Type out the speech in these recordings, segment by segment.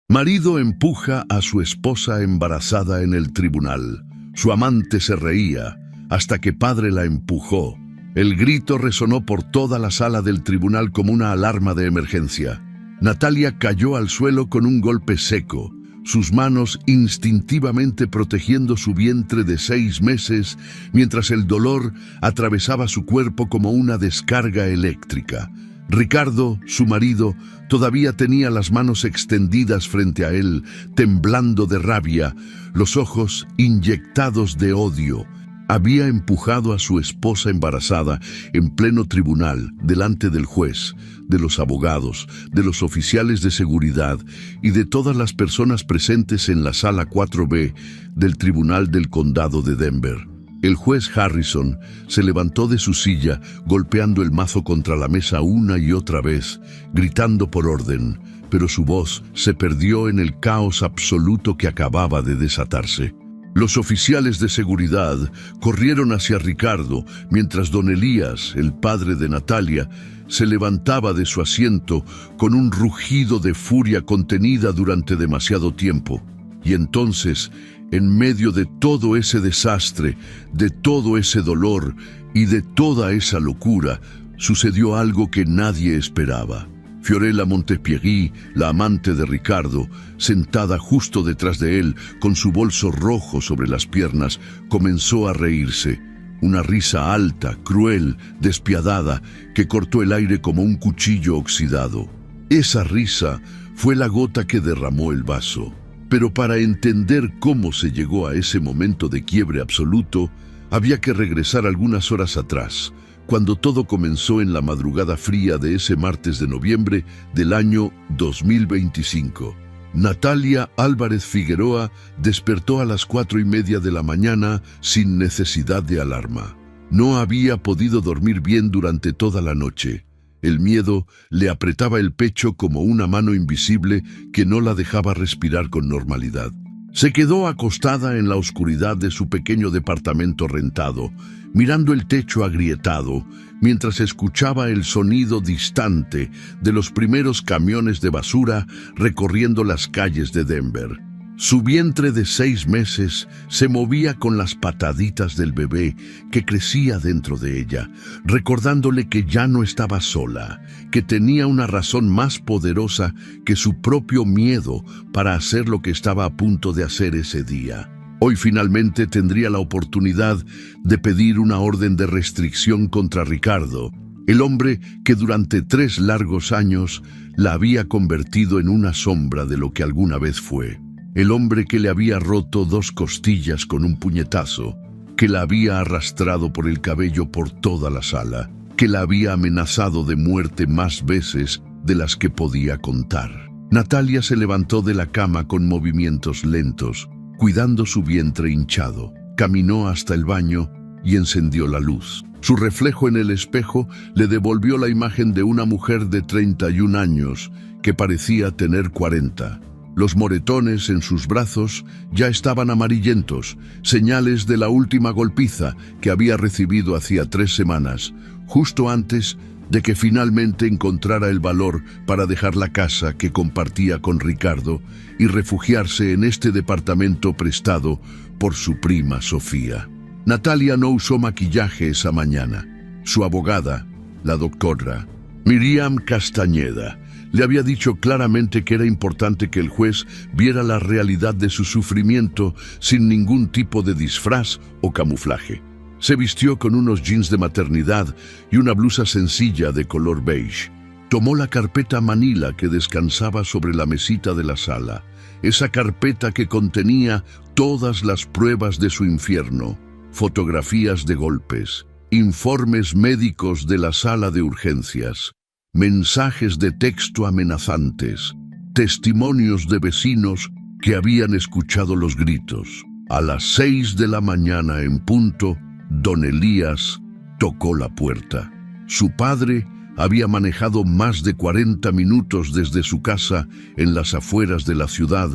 Marido empuja a su esposa embarazada en el tribunal. Su amante se reía hasta que padre la empujó. El grito resonó por toda la sala del tribunal como una alarma de emergencia. Natalia cayó al suelo con un golpe seco, sus manos instintivamente protegiendo su vientre de 6 meses, mientras el dolor atravesaba su cuerpo como una descarga eléctrica. Ricardo, su marido, todavía tenía las manos extendidas frente a él, temblando de rabia, los ojos inyectados de odio. Había empujado a su esposa embarazada en pleno tribunal, delante del juez, de los abogados, de los oficiales de seguridad y de todas las personas presentes en la sala 4B del Tribunal del Condado de Denver. El juez Harrison se levantó de su silla, golpeando el mazo contra la mesa una y otra vez, gritando por orden, pero su voz se perdió en el caos absoluto que acababa de desatarse. Los oficiales de seguridad corrieron hacia Ricardo, mientras don Elías, el padre de Natalia, se levantaba de su asiento con un rugido de furia contenida durante demasiado tiempo. Y entonces, en medio de todo ese desastre, de todo ese dolor y de toda esa locura, sucedió algo que nadie esperaba. Fiorella Montespiegui, la amante de Ricardo, sentada justo detrás de él, con su bolso rojo sobre las piernas, comenzó a reírse. Una risa alta, cruel, despiadada, que cortó el aire como un cuchillo oxidado. Esa risa fue la gota que derramó el vaso. Pero para entender cómo se llegó a ese momento de quiebre absoluto, había que regresar algunas horas atrás, cuando todo comenzó en la madrugada fría de ese martes de noviembre del año 2025. Natalia Álvarez Figueroa despertó a las 4:30 de la mañana sin necesidad de alarma. No había podido dormir bien durante toda la noche. El miedo le apretaba el pecho como una mano invisible que no la dejaba respirar con normalidad. Se quedó acostada en la oscuridad de su pequeño departamento rentado, mirando el techo agrietado, mientras escuchaba el sonido distante de los primeros camiones de basura recorriendo las calles de Denver. Su vientre de 6 meses se movía con las pataditas del bebé que crecía dentro de ella, recordándole que ya no estaba sola, que tenía una razón más poderosa que su propio miedo para hacer lo que estaba a punto de hacer ese día. Hoy finalmente tendría la oportunidad de pedir una orden de restricción contra Ricardo, el hombre que durante 3 largos años la había convertido en una sombra de lo que alguna vez fue. El hombre que le había roto 2 costillas con un puñetazo, que la había arrastrado por el cabello por toda la sala, que la había amenazado de muerte más veces de las que podía contar. Natalia se levantó de la cama con movimientos lentos, cuidando su vientre hinchado. Caminó hasta el baño y encendió la luz. Su reflejo en el espejo le devolvió la imagen de una mujer de 31 años que parecía tener 40. Los moretones en sus brazos ya estaban amarillentos, señales de la última golpiza que había recibido hacía 3 semanas, justo antes de que finalmente encontrara el valor para dejar la casa que compartía con Ricardo y refugiarse en este departamento prestado por su prima Sofía. Natalia no usó maquillaje esa mañana. Su abogada, la doctora Miriam Castañeda, le había dicho claramente que era importante que el juez viera la realidad de su sufrimiento sin ningún tipo de disfraz o camuflaje. Se vistió con unos jeans de maternidad y una blusa sencilla de color beige. Tomó la carpeta manila que descansaba sobre la mesita de la sala, esa carpeta que contenía todas las pruebas de su infierno, fotografías de golpes, informes médicos de la sala de urgencias, mensajes de texto amenazantes, testimonios de vecinos que habían escuchado los gritos. A las 6 de la mañana en punto, don Elías tocó la puerta. Su padre había manejado más de 40 minutos desde su casa en las afueras de la ciudad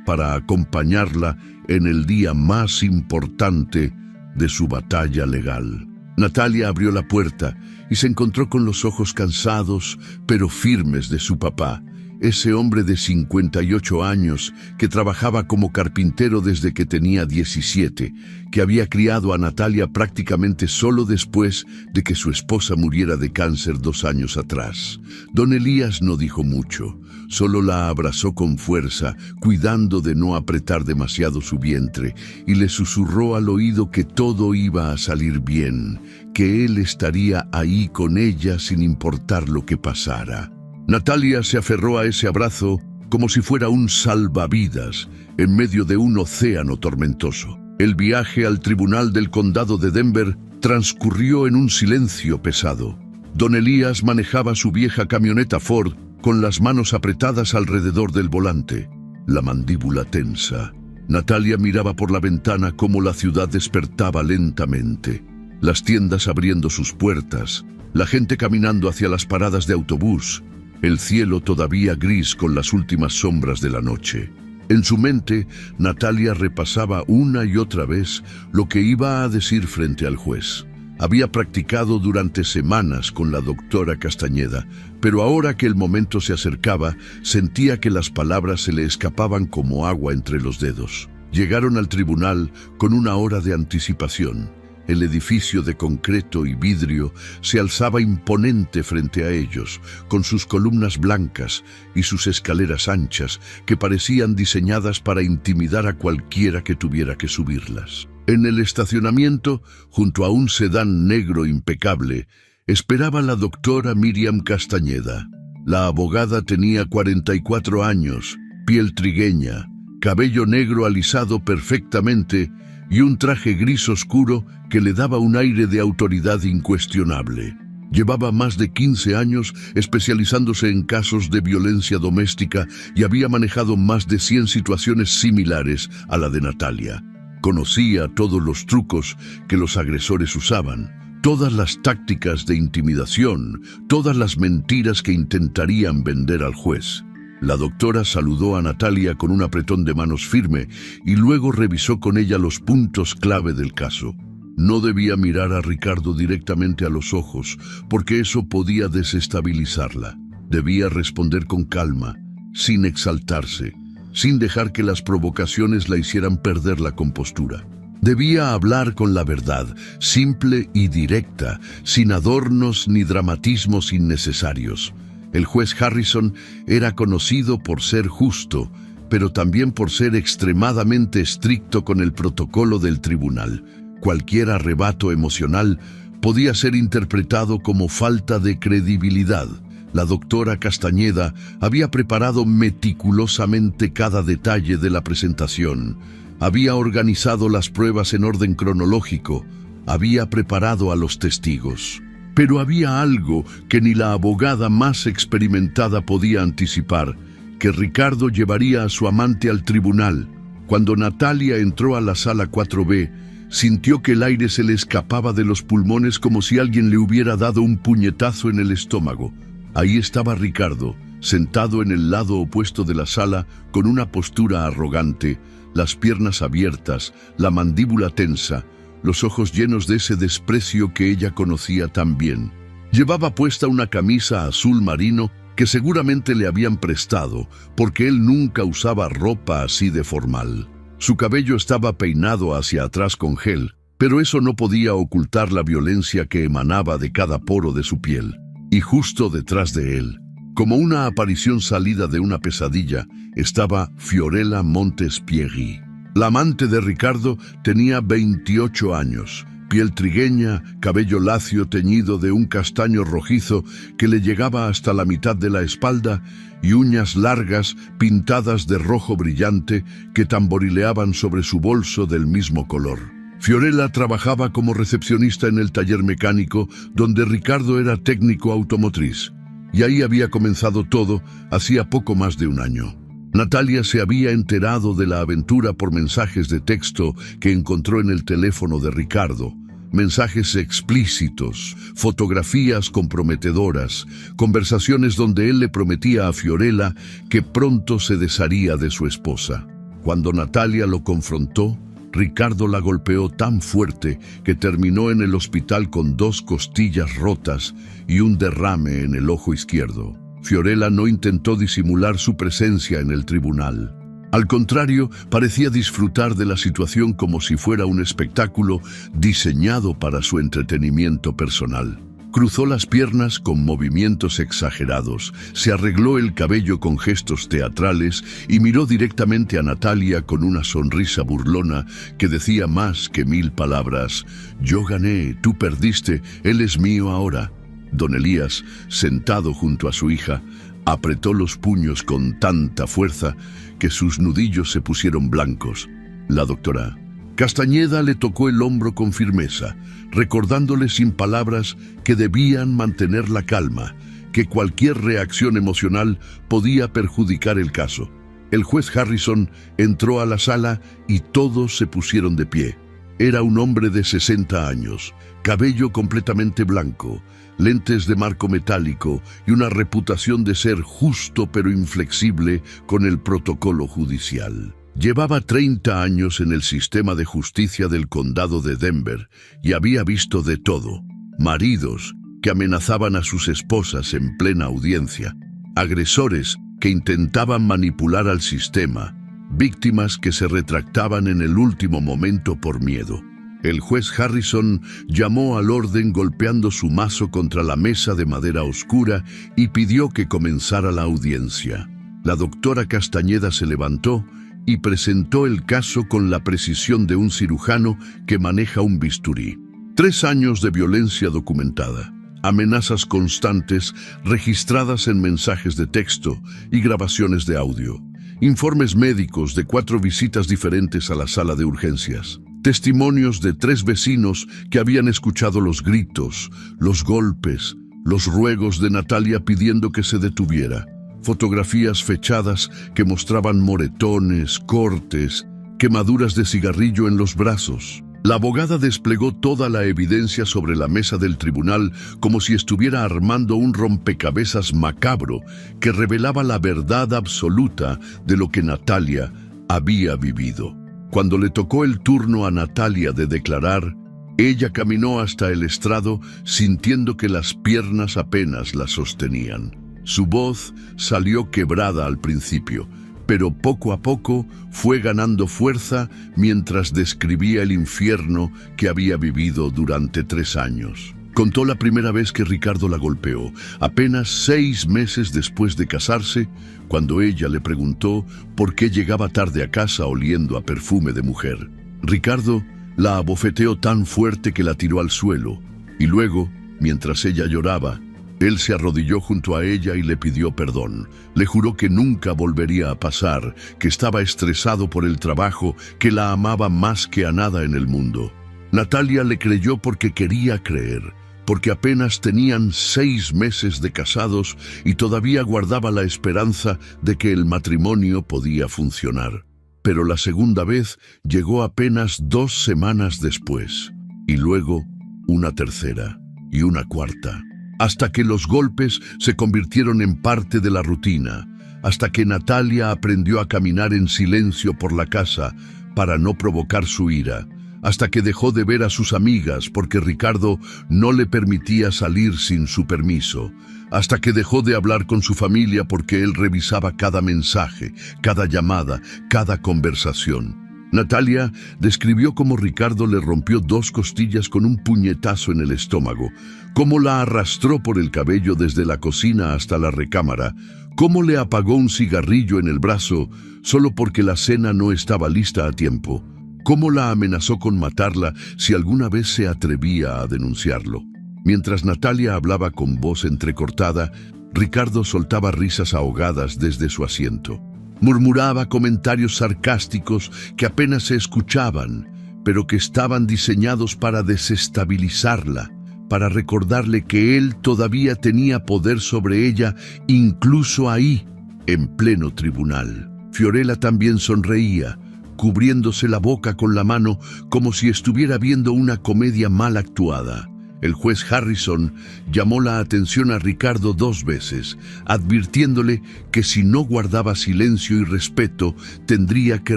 para acompañarla en el día más importante de su batalla legal. Natalia abrió la puerta y se encontró con los ojos cansados, pero firmes de su papá. Ese hombre de 58 años, que trabajaba como carpintero desde que tenía 17, que había criado a Natalia prácticamente solo después de que su esposa muriera de cáncer 2 años atrás. Don Elías no dijo mucho, solo la abrazó con fuerza, cuidando de no apretar demasiado su vientre, y le susurró al oído que todo iba a salir bien, que él estaría ahí con ella sin importar lo que pasara. Natalia se aferró a ese abrazo como si fuera un salvavidas en medio de un océano tormentoso. El viaje al tribunal del condado de Denver transcurrió en un silencio pesado. Don Elías manejaba su vieja camioneta Ford con las manos apretadas alrededor del volante, la mandíbula tensa. Natalia miraba por la ventana cómo la ciudad despertaba lentamente. Las tiendas abriendo sus puertas, la gente caminando hacia las paradas de autobús, el cielo todavía gris con las últimas sombras de la noche. En su mente, Natalia repasaba una y otra vez lo que iba a decir frente al juez. Había practicado durante semanas con la doctora Castañeda, pero ahora que el momento se acercaba, sentía que las palabras se le escapaban como agua entre los dedos. Llegaron al tribunal con una hora de anticipación. El edificio de concreto y vidrio se alzaba imponente frente a ellos, con sus columnas blancas y sus escaleras anchas que parecían diseñadas para intimidar a cualquiera que tuviera que subirlas. En el estacionamiento, junto a un sedán negro impecable, esperaba la doctora Miriam Castañeda. La abogada tenía 44 años, piel trigueña, cabello negro alisado perfectamente y un traje gris oscuro que le daba un aire de autoridad incuestionable. Llevaba más de 15 años especializándose en casos de violencia doméstica y había manejado más de 100 situaciones similares a la de Natalia. Conocía todos los trucos que los agresores usaban, todas las tácticas de intimidación, todas las mentiras que intentarían vender al juez. La doctora saludó a Natalia con un apretón de manos firme y luego revisó con ella los puntos clave del caso. No debía mirar a Ricardo directamente a los ojos, porque eso podía desestabilizarla. Debía responder con calma, sin exaltarse, sin dejar que las provocaciones la hicieran perder la compostura. Debía hablar con la verdad, simple y directa, sin adornos ni dramatismos innecesarios. El juez Harrison era conocido por ser justo, pero también por ser extremadamente estricto con el protocolo del tribunal. Cualquier arrebato emocional podía ser interpretado como falta de credibilidad. La doctora Castañeda había preparado meticulosamente cada detalle de la presentación. Había organizado las pruebas en orden cronológico. Había preparado a los testigos. Pero había algo que ni la abogada más experimentada podía anticipar, que Ricardo llevaría a su amante al tribunal. Cuando Natalia entró a la sala 4B, sintió que el aire se le escapaba de los pulmones como si alguien le hubiera dado un puñetazo en el estómago. Ahí estaba Ricardo, sentado en el lado opuesto de la sala, con una postura arrogante, las piernas abiertas, la mandíbula tensa, los ojos llenos de ese desprecio que ella conocía tan bien. Llevaba puesta una camisa azul marino que seguramente le habían prestado, porque él nunca usaba ropa así de formal. Su cabello estaba peinado hacia atrás con gel, pero eso no podía ocultar la violencia que emanaba de cada poro de su piel. Y justo detrás de él, como una aparición salida de una pesadilla, estaba Fiorella Montespieghi. La amante de Ricardo tenía 28 años, piel trigueña, cabello lacio teñido de un castaño rojizo que le llegaba hasta la mitad de la espalda y uñas largas pintadas de rojo brillante que tamborileaban sobre su bolso del mismo color. Fiorella trabajaba como recepcionista en el taller mecánico donde Ricardo era técnico automotriz, y ahí había comenzado todo hacía poco más de un año. Natalia se había enterado de la aventura por mensajes de texto que encontró en el teléfono de Ricardo. Mensajes explícitos, fotografías comprometedoras, conversaciones donde él le prometía a Fiorella que pronto se desharía de su esposa. Cuando Natalia lo confrontó, Ricardo la golpeó tan fuerte que terminó en el hospital con 2 costillas rotas y un derrame en el ojo izquierdo. Fiorella no intentó disimular su presencia en el tribunal. Al contrario, parecía disfrutar de la situación como si fuera un espectáculo diseñado para su entretenimiento personal. Cruzó las piernas con movimientos exagerados, se arregló el cabello con gestos teatrales y miró directamente a Natalia con una sonrisa burlona que decía más que 1000 palabras. «Yo gané, tú perdiste, él es mío ahora». Don Elías, sentado junto a su hija, apretó los puños con tanta fuerza que sus nudillos se pusieron blancos. La doctora Castañeda le tocó el hombro con firmeza, recordándole sin palabras que debían mantener la calma, que cualquier reacción emocional podía perjudicar el caso. El juez Harrison entró a la sala y todos se pusieron de pie. Era un hombre de 60 años, cabello completamente blanco, lentes de marco metálico y una reputación de ser justo pero inflexible con el protocolo judicial. Llevaba 30 años en el sistema de justicia del condado de Denver y había visto de todo. Maridos que amenazaban a sus esposas en plena audiencia, agresores que intentaban manipular al sistema, víctimas que se retractaban en el último momento por miedo. El juez Harrison llamó al orden golpeando su mazo contra la mesa de madera oscura y pidió que comenzara la audiencia. La doctora Castañeda se levantó y presentó el caso con la precisión de un cirujano que maneja un bisturí. 3 años de violencia documentada, amenazas constantes registradas en mensajes de texto y grabaciones de audio, informes médicos de 4 visitas diferentes a la sala de urgencias, testimonios de 3 vecinos que habían escuchado los gritos, los golpes, los ruegos de Natalia pidiendo que se detuviera, fotografías fechadas que mostraban moretones, cortes, quemaduras de cigarrillo en los brazos. La abogada desplegó toda la evidencia sobre la mesa del tribunal como si estuviera armando un rompecabezas macabro que revelaba la verdad absoluta de lo que Natalia había vivido. Cuando le tocó el turno a Natalia de declarar, ella caminó hasta el estrado sintiendo que las piernas apenas la sostenían. Su voz salió quebrada al principio, pero poco a poco fue ganando fuerza mientras describía el infierno que había vivido durante 3 años. Contó la primera vez que Ricardo la golpeó, apenas 6 meses después de casarse, cuando ella le preguntó por qué llegaba tarde a casa oliendo a perfume de mujer. Ricardo la abofeteó tan fuerte que la tiró al suelo, y luego, mientras ella lloraba, él se arrodilló junto a ella y le pidió perdón. Le juró que nunca volvería a pasar, que estaba estresado por el trabajo, que la amaba más que a nada en el mundo. Natalia le creyó porque quería creer, porque apenas tenían 6 meses de casados y todavía guardaba la esperanza de que el matrimonio podía funcionar. Pero la segunda vez llegó apenas 2 semanas después, y luego una tercera y una cuarta, hasta que los golpes se convirtieron en parte de la rutina, hasta que Natalia aprendió a caminar en silencio por la casa para no provocar su ira, hasta que dejó de ver a sus amigas porque Ricardo no le permitía salir sin su permiso, hasta que dejó de hablar con su familia porque él revisaba cada mensaje, cada llamada, cada conversación. Natalia describió cómo Ricardo le rompió 2 costillas con un puñetazo en el estómago, cómo la arrastró por el cabello desde la cocina hasta la recámara, cómo le apagó un cigarrillo en el brazo solo porque la cena no estaba lista a tiempo, cómo la amenazó con matarla si alguna vez se atrevía a denunciarlo. Mientras Natalia hablaba con voz entrecortada, Ricardo soltaba risas ahogadas desde su asiento. Murmuraba comentarios sarcásticos que apenas se escuchaban, pero que estaban diseñados para desestabilizarla, para recordarle que él todavía tenía poder sobre ella, incluso ahí, en pleno tribunal. Fiorella también sonreía, cubriéndose la boca con la mano como si estuviera viendo una comedia mal actuada. El juez Harrison llamó la atención a Ricardo 2 veces, advirtiéndole que si no guardaba silencio y respeto, tendría que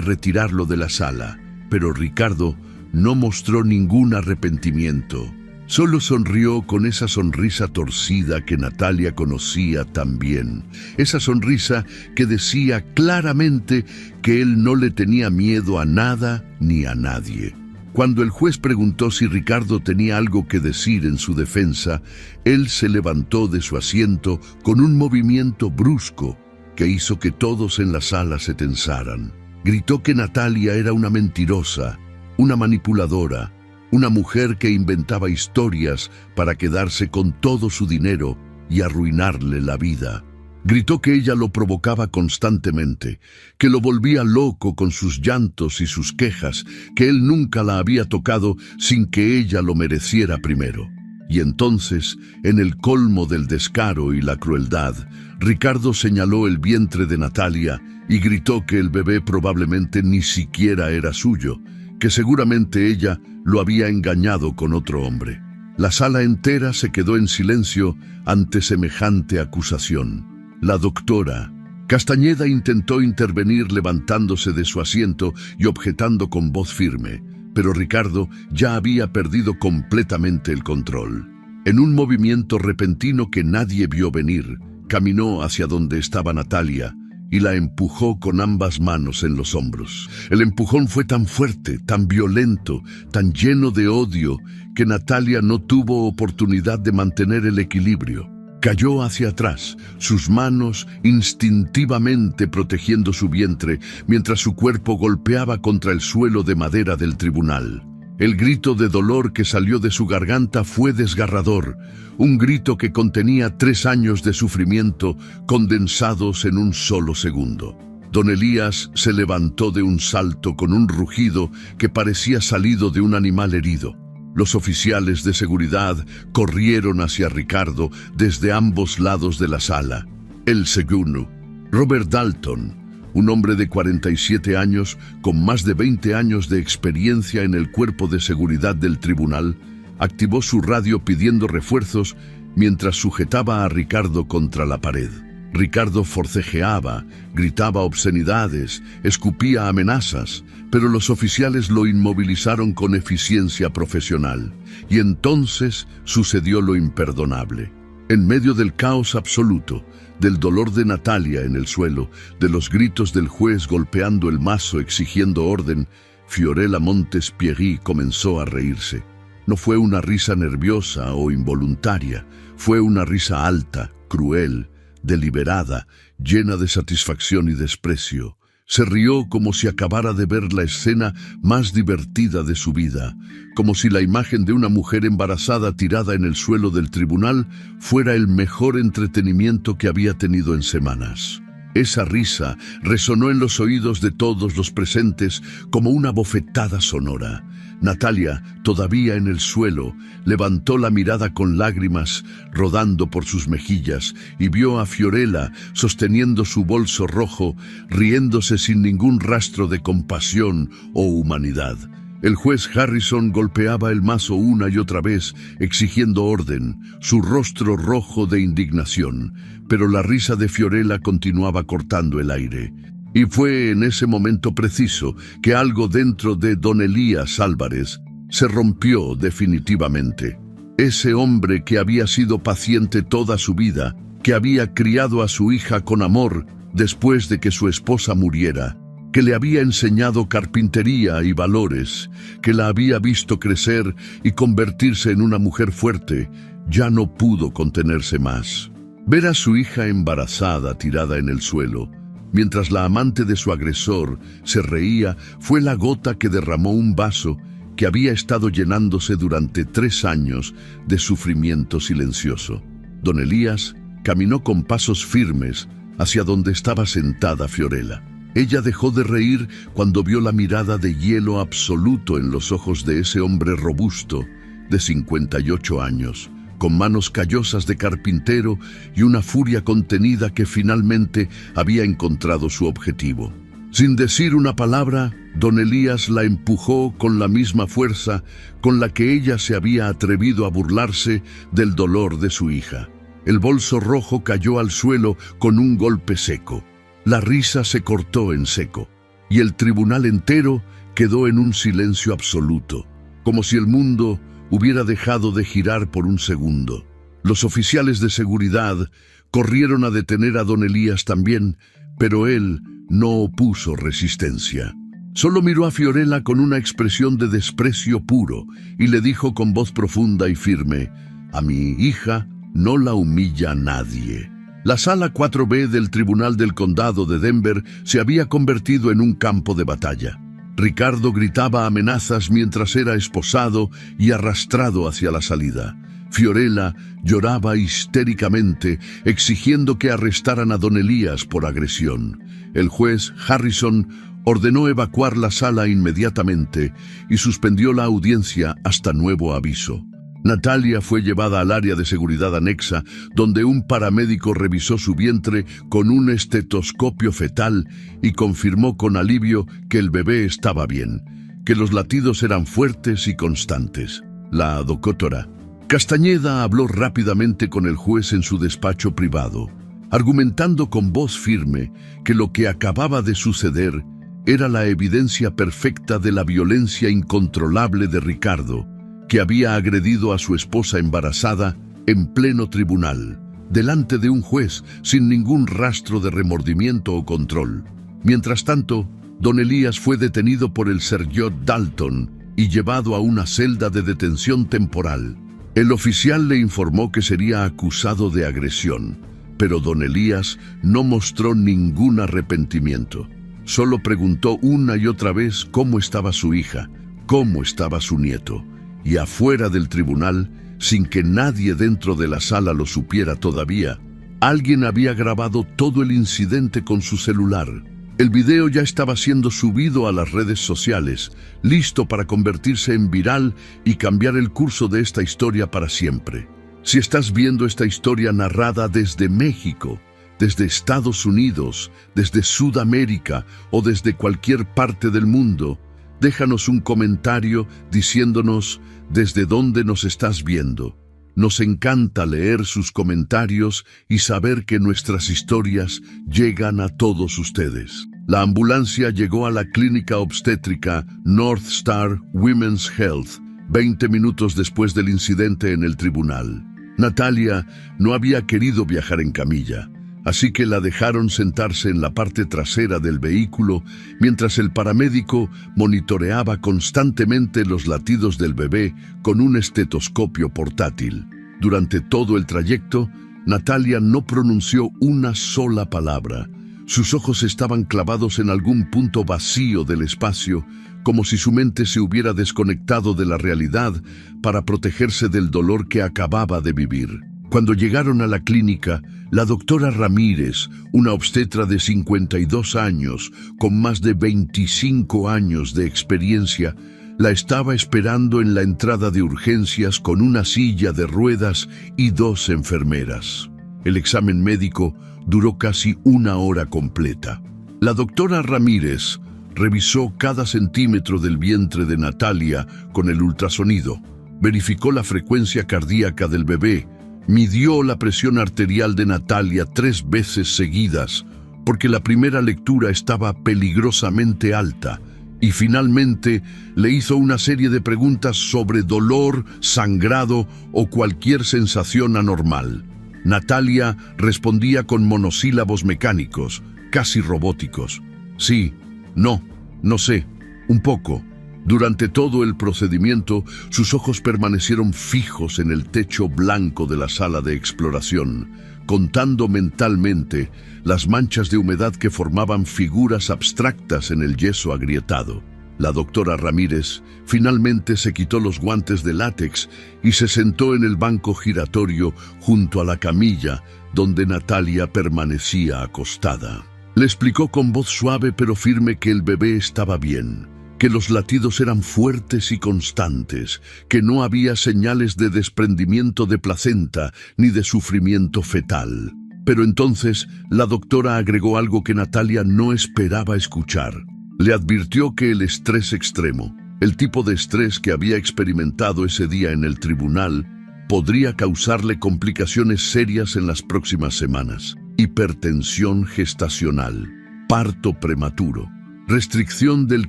retirarlo de la sala. Pero Ricardo no mostró ningún arrepentimiento. Solo sonrió con esa sonrisa torcida que Natalia conocía tan bien. Esa sonrisa que decía claramente que él no le tenía miedo a nada ni a nadie. Cuando el juez preguntó si Ricardo tenía algo que decir en su defensa, él se levantó de su asiento con un movimiento brusco que hizo que todos en la sala se tensaran. Gritó que Natalia era una mentirosa, una manipuladora, una mujer que inventaba historias para quedarse con todo su dinero y arruinarle la vida. Gritó que ella lo provocaba constantemente, que lo volvía loco con sus llantos y sus quejas, que él nunca la había tocado sin que ella lo mereciera primero. Y entonces, en el colmo del descaro y la crueldad, Ricardo señaló el vientre de Natalia y gritó que el bebé probablemente ni siquiera era suyo, que seguramente ella lo había engañado con otro hombre. La sala entera se quedó en silencio ante semejante acusación. La doctora Castañeda intentó intervenir levantándose de su asiento y objetando con voz firme, pero Ricardo ya había perdido completamente el control. En un movimiento repentino que nadie vio venir, caminó hacia donde estaba Natalia y la empujó con ambas manos en los hombros. El empujón fue tan fuerte, tan violento, tan lleno de odio, que Natalia no tuvo oportunidad de mantener el equilibrio. Cayó hacia atrás, sus manos instintivamente protegiendo su vientre, mientras su cuerpo golpeaba contra el suelo de madera del tribunal. El grito de dolor que salió de su garganta fue desgarrador, un grito que contenía 3 años de sufrimiento condensados en un solo segundo. Don Elías se levantó de un salto con un rugido que parecía salido de un animal herido. Los oficiales de seguridad corrieron hacia Ricardo desde ambos lados de la sala. El segundo, Robert Dalton, un hombre de 47 años con más de 20 años de experiencia en el cuerpo de seguridad del tribunal, activó su radio pidiendo refuerzos mientras sujetaba a Ricardo contra la pared. Ricardo forcejeaba, gritaba obscenidades, escupía amenazas, pero los oficiales lo inmovilizaron con eficiencia profesional. Y entonces sucedió lo imperdonable. En medio del caos absoluto, del dolor de Natalia en el suelo, de los gritos del juez golpeando el mazo exigiendo orden, Fiorella Montespierry comenzó a reírse. No fue una risa nerviosa o involuntaria, fue una risa alta, cruel, deliberada, llena de satisfacción y desprecio. Se rió como si acabara de ver la escena más divertida de su vida, como si la imagen de una mujer embarazada tirada en el suelo del tribunal fuera el mejor entretenimiento que había tenido en semanas. Esa risa resonó en los oídos de todos los presentes como una bofetada sonora. Natalia, todavía en el suelo, levantó la mirada con lágrimas rodando por sus mejillas y vio a Fiorella sosteniendo su bolso rojo, riéndose sin ningún rastro de compasión o humanidad. El juez Harrison golpeaba el mazo una y otra vez, exigiendo orden, su rostro rojo de indignación, pero la risa de Fiorella continuaba cortando el aire. Y fue en ese momento preciso que algo dentro de don Elías Álvarez se rompió definitivamente. Ese hombre que había sido paciente toda su vida, que había criado a su hija con amor después de que su esposa muriera, que le había enseñado carpintería y valores, que la había visto crecer y convertirse en una mujer fuerte, ya no pudo contenerse más. Ver a su hija embarazada tirada en el suelo, mientras la amante de su agresor se reía, fue la gota que derramó un vaso que había estado llenándose durante 3 años de sufrimiento silencioso. Don Elías caminó con pasos firmes hacia donde estaba sentada Fiorella. Ella dejó de reír cuando vio la mirada de hielo absoluto en los ojos de ese hombre robusto de 58 años, con manos callosas de carpintero y una furia contenida que finalmente había encontrado su objetivo. Sin decir una palabra, don Elías la empujó con la misma fuerza con la que ella se había atrevido a burlarse del dolor de su hija. El bolso rojo cayó al suelo con un golpe seco. La risa se cortó en seco, y el tribunal entero quedó en un silencio absoluto, como si el mundo hubiera dejado de girar por un segundo. Los oficiales de seguridad corrieron a detener a don Elías también, pero él no opuso resistencia. Solo miró a Fiorella con una expresión de desprecio puro y le dijo con voz profunda y firme: «A mi hija no la humilla nadie». La sala 4B del Tribunal del Condado de Denver se había convertido en un campo de batalla. Ricardo gritaba amenazas mientras era esposado y arrastrado hacia la salida. Fiorella lloraba histéricamente, exigiendo que arrestaran a don Elías por agresión. El juez Harrison ordenó evacuar la sala inmediatamente y suspendió la audiencia hasta nuevo aviso. Natalia fue llevada al área de seguridad anexa, donde un paramédico revisó su vientre con un estetoscopio fetal y confirmó con alivio que el bebé estaba bien, que los latidos eran fuertes y constantes. La doctora Castañeda habló rápidamente con el juez en su despacho privado, argumentando con voz firme que lo que acababa de suceder era la evidencia perfecta de la violencia incontrolable de Ricardo, que había agredido a su esposa embarazada en pleno tribunal, delante de un juez sin ningún rastro de remordimiento o control. Mientras tanto, don Elías fue detenido por el Sergeant Dalton y llevado a una celda de detención temporal. El oficial le informó que sería acusado de agresión, pero don Elías no mostró ningún arrepentimiento. Solo preguntó una y otra vez cómo estaba su hija, cómo estaba su nieto. Y afuera del tribunal, sin que nadie dentro de la sala lo supiera todavía, alguien había grabado todo el incidente con su celular. El video ya estaba siendo subido a las redes sociales, listo para convertirse en viral y cambiar el curso de esta historia para siempre. Si estás viendo esta historia narrada desde México, desde Estados Unidos, desde Sudamérica o desde cualquier parte del mundo, déjanos un comentario diciéndonos desde dónde nos estás viendo. Nos encanta leer sus comentarios y saber que nuestras historias llegan a todos ustedes. La ambulancia llegó a la clínica obstétrica North Star Women's Health 20 minutos después del incidente en el tribunal. Natalia no había querido viajar en camilla, así que la dejaron sentarse en la parte trasera del vehículo mientras el paramédico monitoreaba constantemente los latidos del bebé con un estetoscopio portátil. Durante todo el trayecto, Natalia no pronunció una sola palabra. Sus ojos estaban clavados en algún punto vacío del espacio, como si su mente se hubiera desconectado de la realidad para protegerse del dolor que acababa de vivir. Cuando llegaron a la clínica, la doctora Ramírez, una obstetra de 52 años, con más de 25 años de experiencia, la estaba esperando en la entrada de urgencias con una silla de ruedas y 2 enfermeras. El examen médico duró casi 1 hora completa. La doctora Ramírez revisó cada centímetro del vientre de Natalia con el ultrasonido, verificó la frecuencia cardíaca del bebé, midió la presión arterial de Natalia 3 veces seguidas, porque la primera lectura estaba peligrosamente alta, y finalmente le hizo una serie de preguntas sobre dolor, sangrado o cualquier sensación anormal. Natalia respondía con monosílabos mecánicos, casi robóticos. Sí, no, no sé, un poco. Durante todo el procedimiento, sus ojos permanecieron fijos en el techo blanco de la sala de exploración, contando mentalmente las manchas de humedad que formaban figuras abstractas en el yeso agrietado. La doctora Ramírez finalmente se quitó los guantes de látex y se sentó en el banco giratorio junto a la camilla donde Natalia permanecía acostada. Le explicó con voz suave pero firme que el bebé estaba bien, que los latidos eran fuertes y constantes, que no había señales de desprendimiento de placenta ni de sufrimiento fetal. Pero entonces la doctora agregó algo que Natalia no esperaba escuchar. Le advirtió que el estrés extremo, el tipo de estrés que había experimentado ese día en el tribunal, podría causarle complicaciones serias en las próximas semanas. Hipertensión gestacional, parto prematuro, Restricción del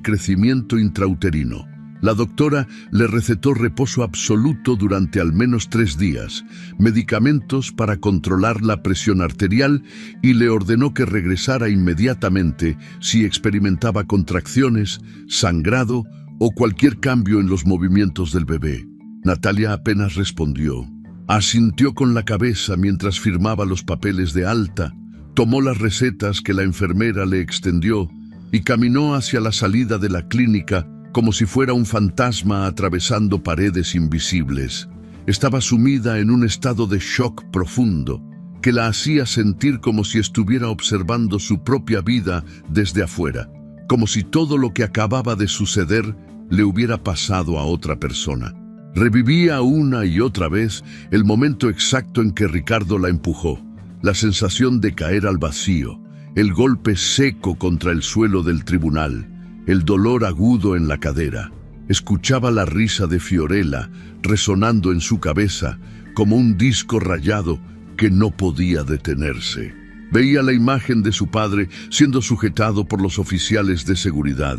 crecimiento intrauterino. La doctora le recetó reposo absoluto durante al menos 3 días, medicamentos para controlar la presión arterial y le ordenó que regresara inmediatamente si experimentaba contracciones, sangrado o cualquier cambio en los movimientos del bebé. Natalia apenas respondió. Asintió con la cabeza mientras firmaba los papeles de alta, tomó las recetas que la enfermera le extendió y caminó hacia la salida de la clínica como si fuera un fantasma atravesando paredes invisibles. Estaba sumida en un estado de shock profundo que la hacía sentir como si estuviera observando su propia vida desde afuera, como si todo lo que acababa de suceder le hubiera pasado a otra persona. Revivía una y otra vez el momento exacto en que Ricardo la empujó, la sensación de caer al vacío, el golpe seco contra el suelo del tribunal, el dolor agudo en la cadera. Escuchaba la risa de Fiorella resonando en su cabeza como un disco rayado que no podía detenerse. Veía la imagen de su padre siendo sujetado por los oficiales de seguridad,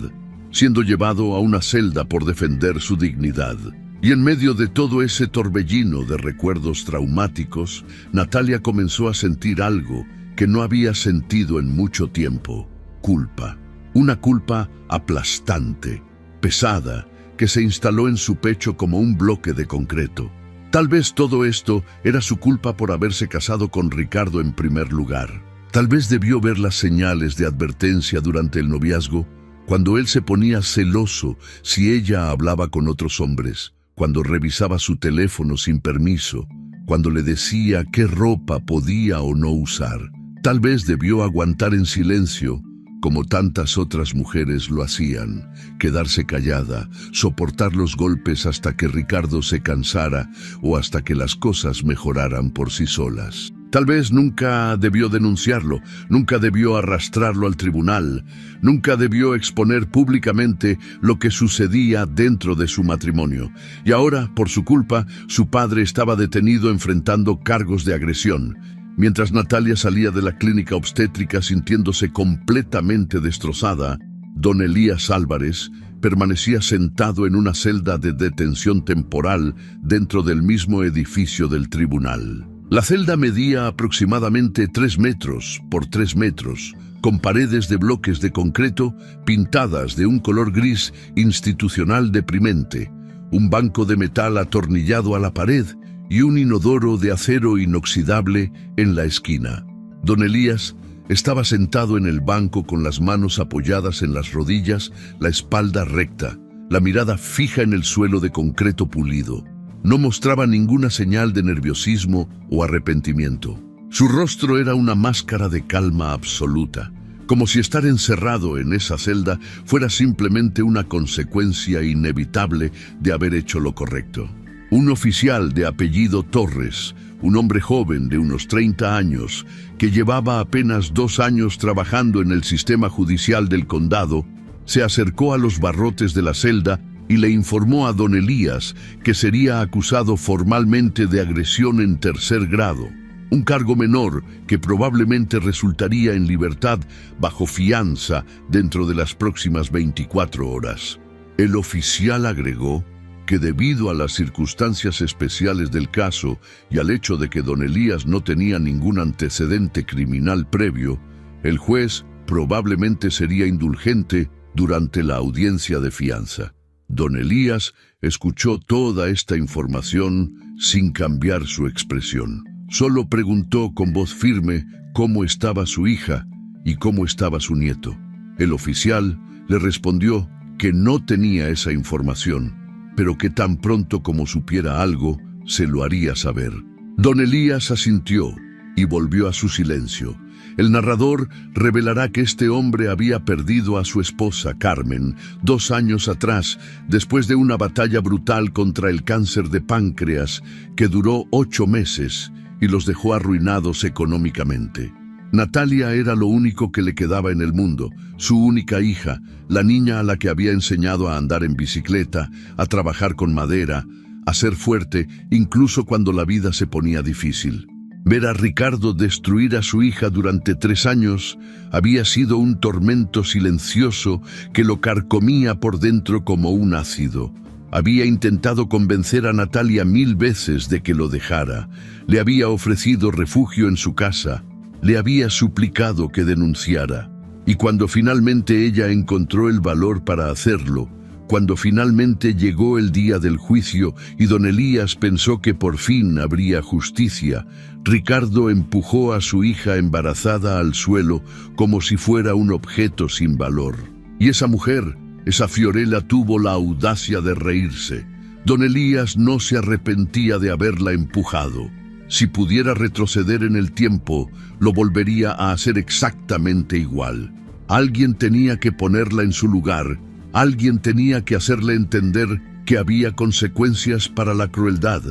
siendo llevado a una celda por defender su dignidad. Y en medio de todo ese torbellino de recuerdos traumáticos, Natalia comenzó a sentir algo que no había sentido en mucho tiempo: culpa. Una culpa aplastante, pesada, que se instaló en su pecho como un bloque de concreto. Tal vez todo esto era su culpa por haberse casado con Ricardo en primer lugar. Tal vez debió ver las señales de advertencia durante el noviazgo, cuando él se ponía celoso si ella hablaba con otros hombres, cuando revisaba su teléfono sin permiso, cuando le decía qué ropa podía o no usar. Tal vez debió aguantar en silencio, como tantas otras mujeres lo hacían, quedarse callada, soportar los golpes hasta que Ricardo se cansara o hasta que las cosas mejoraran por sí solas. Tal vez nunca debió denunciarlo, nunca debió arrastrarlo al tribunal, nunca debió exponer públicamente lo que sucedía dentro de su matrimonio. Y ahora, por su culpa, su padre estaba detenido enfrentando cargos de agresión. Mientras Natalia salía de la clínica obstétrica sintiéndose completamente destrozada, don Elías Álvarez permanecía sentado en una celda de detención temporal dentro del mismo edificio del tribunal. La celda medía aproximadamente 3 metros por 3 metros, con paredes de bloques de concreto pintadas de un color gris institucional deprimente, un banco de metal atornillado a la pared y un inodoro de acero inoxidable en la esquina. Don Elías estaba sentado en el banco con las manos apoyadas en las rodillas, la espalda recta, la mirada fija en el suelo de concreto pulido. No mostraba ninguna señal de nerviosismo o arrepentimiento. Su rostro era una máscara de calma absoluta, como si estar encerrado en esa celda fuera simplemente una consecuencia inevitable de haber hecho lo correcto. Un oficial de apellido Torres, un hombre joven de unos 30 años, que llevaba apenas 2 años trabajando en el sistema judicial del condado, se acercó a los barrotes de la celda y le informó a don Elías que sería acusado formalmente de agresión en 3er grado, un cargo menor que probablemente resultaría en libertad bajo fianza dentro de las próximas 24 horas. El oficial agregó que debido a las circunstancias especiales del caso y al hecho de que don Elías no tenía ningún antecedente criminal previo, el juez probablemente sería indulgente durante la audiencia de fianza. Don Elías escuchó toda esta información sin cambiar su expresión. Solo preguntó con voz firme cómo estaba su hija y cómo estaba su nieto. El oficial le respondió que no tenía esa información, pero que tan pronto como supiera algo, se lo haría saber. Don Elías asintió y volvió a su silencio. El narrador revelará que este hombre había perdido a su esposa, Carmen, 2 años atrás, después de una batalla brutal contra el cáncer de páncreas que duró 8 meses y los dejó arruinados económicamente. Natalia era lo único que le quedaba en el mundo, su única hija, la niña a la que había enseñado a andar en bicicleta, a trabajar con madera, a ser fuerte incluso cuando la vida se ponía difícil. Ver a Ricardo destruir a su hija durante 3 años había sido un tormento silencioso que lo carcomía por dentro como un ácido. Había intentado convencer a Natalia 1000 veces de que lo dejara. Le había ofrecido refugio en su casa. Le había suplicado que denunciara. Y cuando finalmente ella encontró el valor para hacerlo, cuando finalmente llegó el día del juicio y don Elías pensó que por fin habría justicia, Ricardo empujó a su hija embarazada al suelo como si fuera un objeto sin valor. Y esa mujer, esa Fiorella, tuvo la audacia de reírse. Don Elías no se arrepentía de haberla empujado. Si pudiera retroceder en el tiempo, lo volvería a hacer exactamente igual. Alguien tenía que ponerla en su lugar. Alguien tenía que hacerle entender que había consecuencias para la crueldad,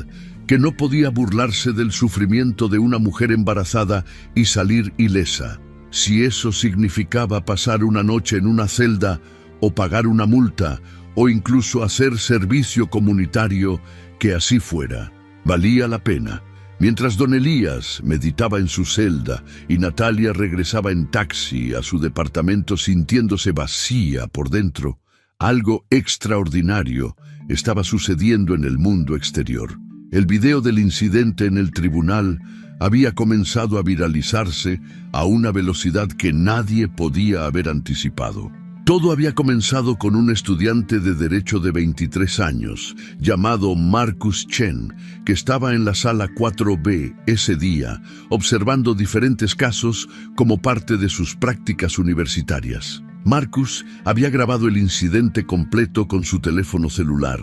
que no podía burlarse del sufrimiento de una mujer embarazada y salir ilesa. Si eso significaba pasar una noche en una celda, o pagar una multa, o incluso hacer servicio comunitario, que así fuera. Valía la pena. Mientras don Elías meditaba en su celda y Natalia regresaba en taxi a su departamento sintiéndose vacía por dentro, algo extraordinario estaba sucediendo en el mundo exterior. El video del incidente en el tribunal había comenzado a viralizarse a una velocidad que nadie podía haber anticipado. Todo había comenzado con un estudiante de Derecho de 23 años, llamado Marcus Chen, que estaba en la sala 4B ese día, observando diferentes casos como parte de sus prácticas universitarias. Marcus había grabado el incidente completo con su teléfono celular,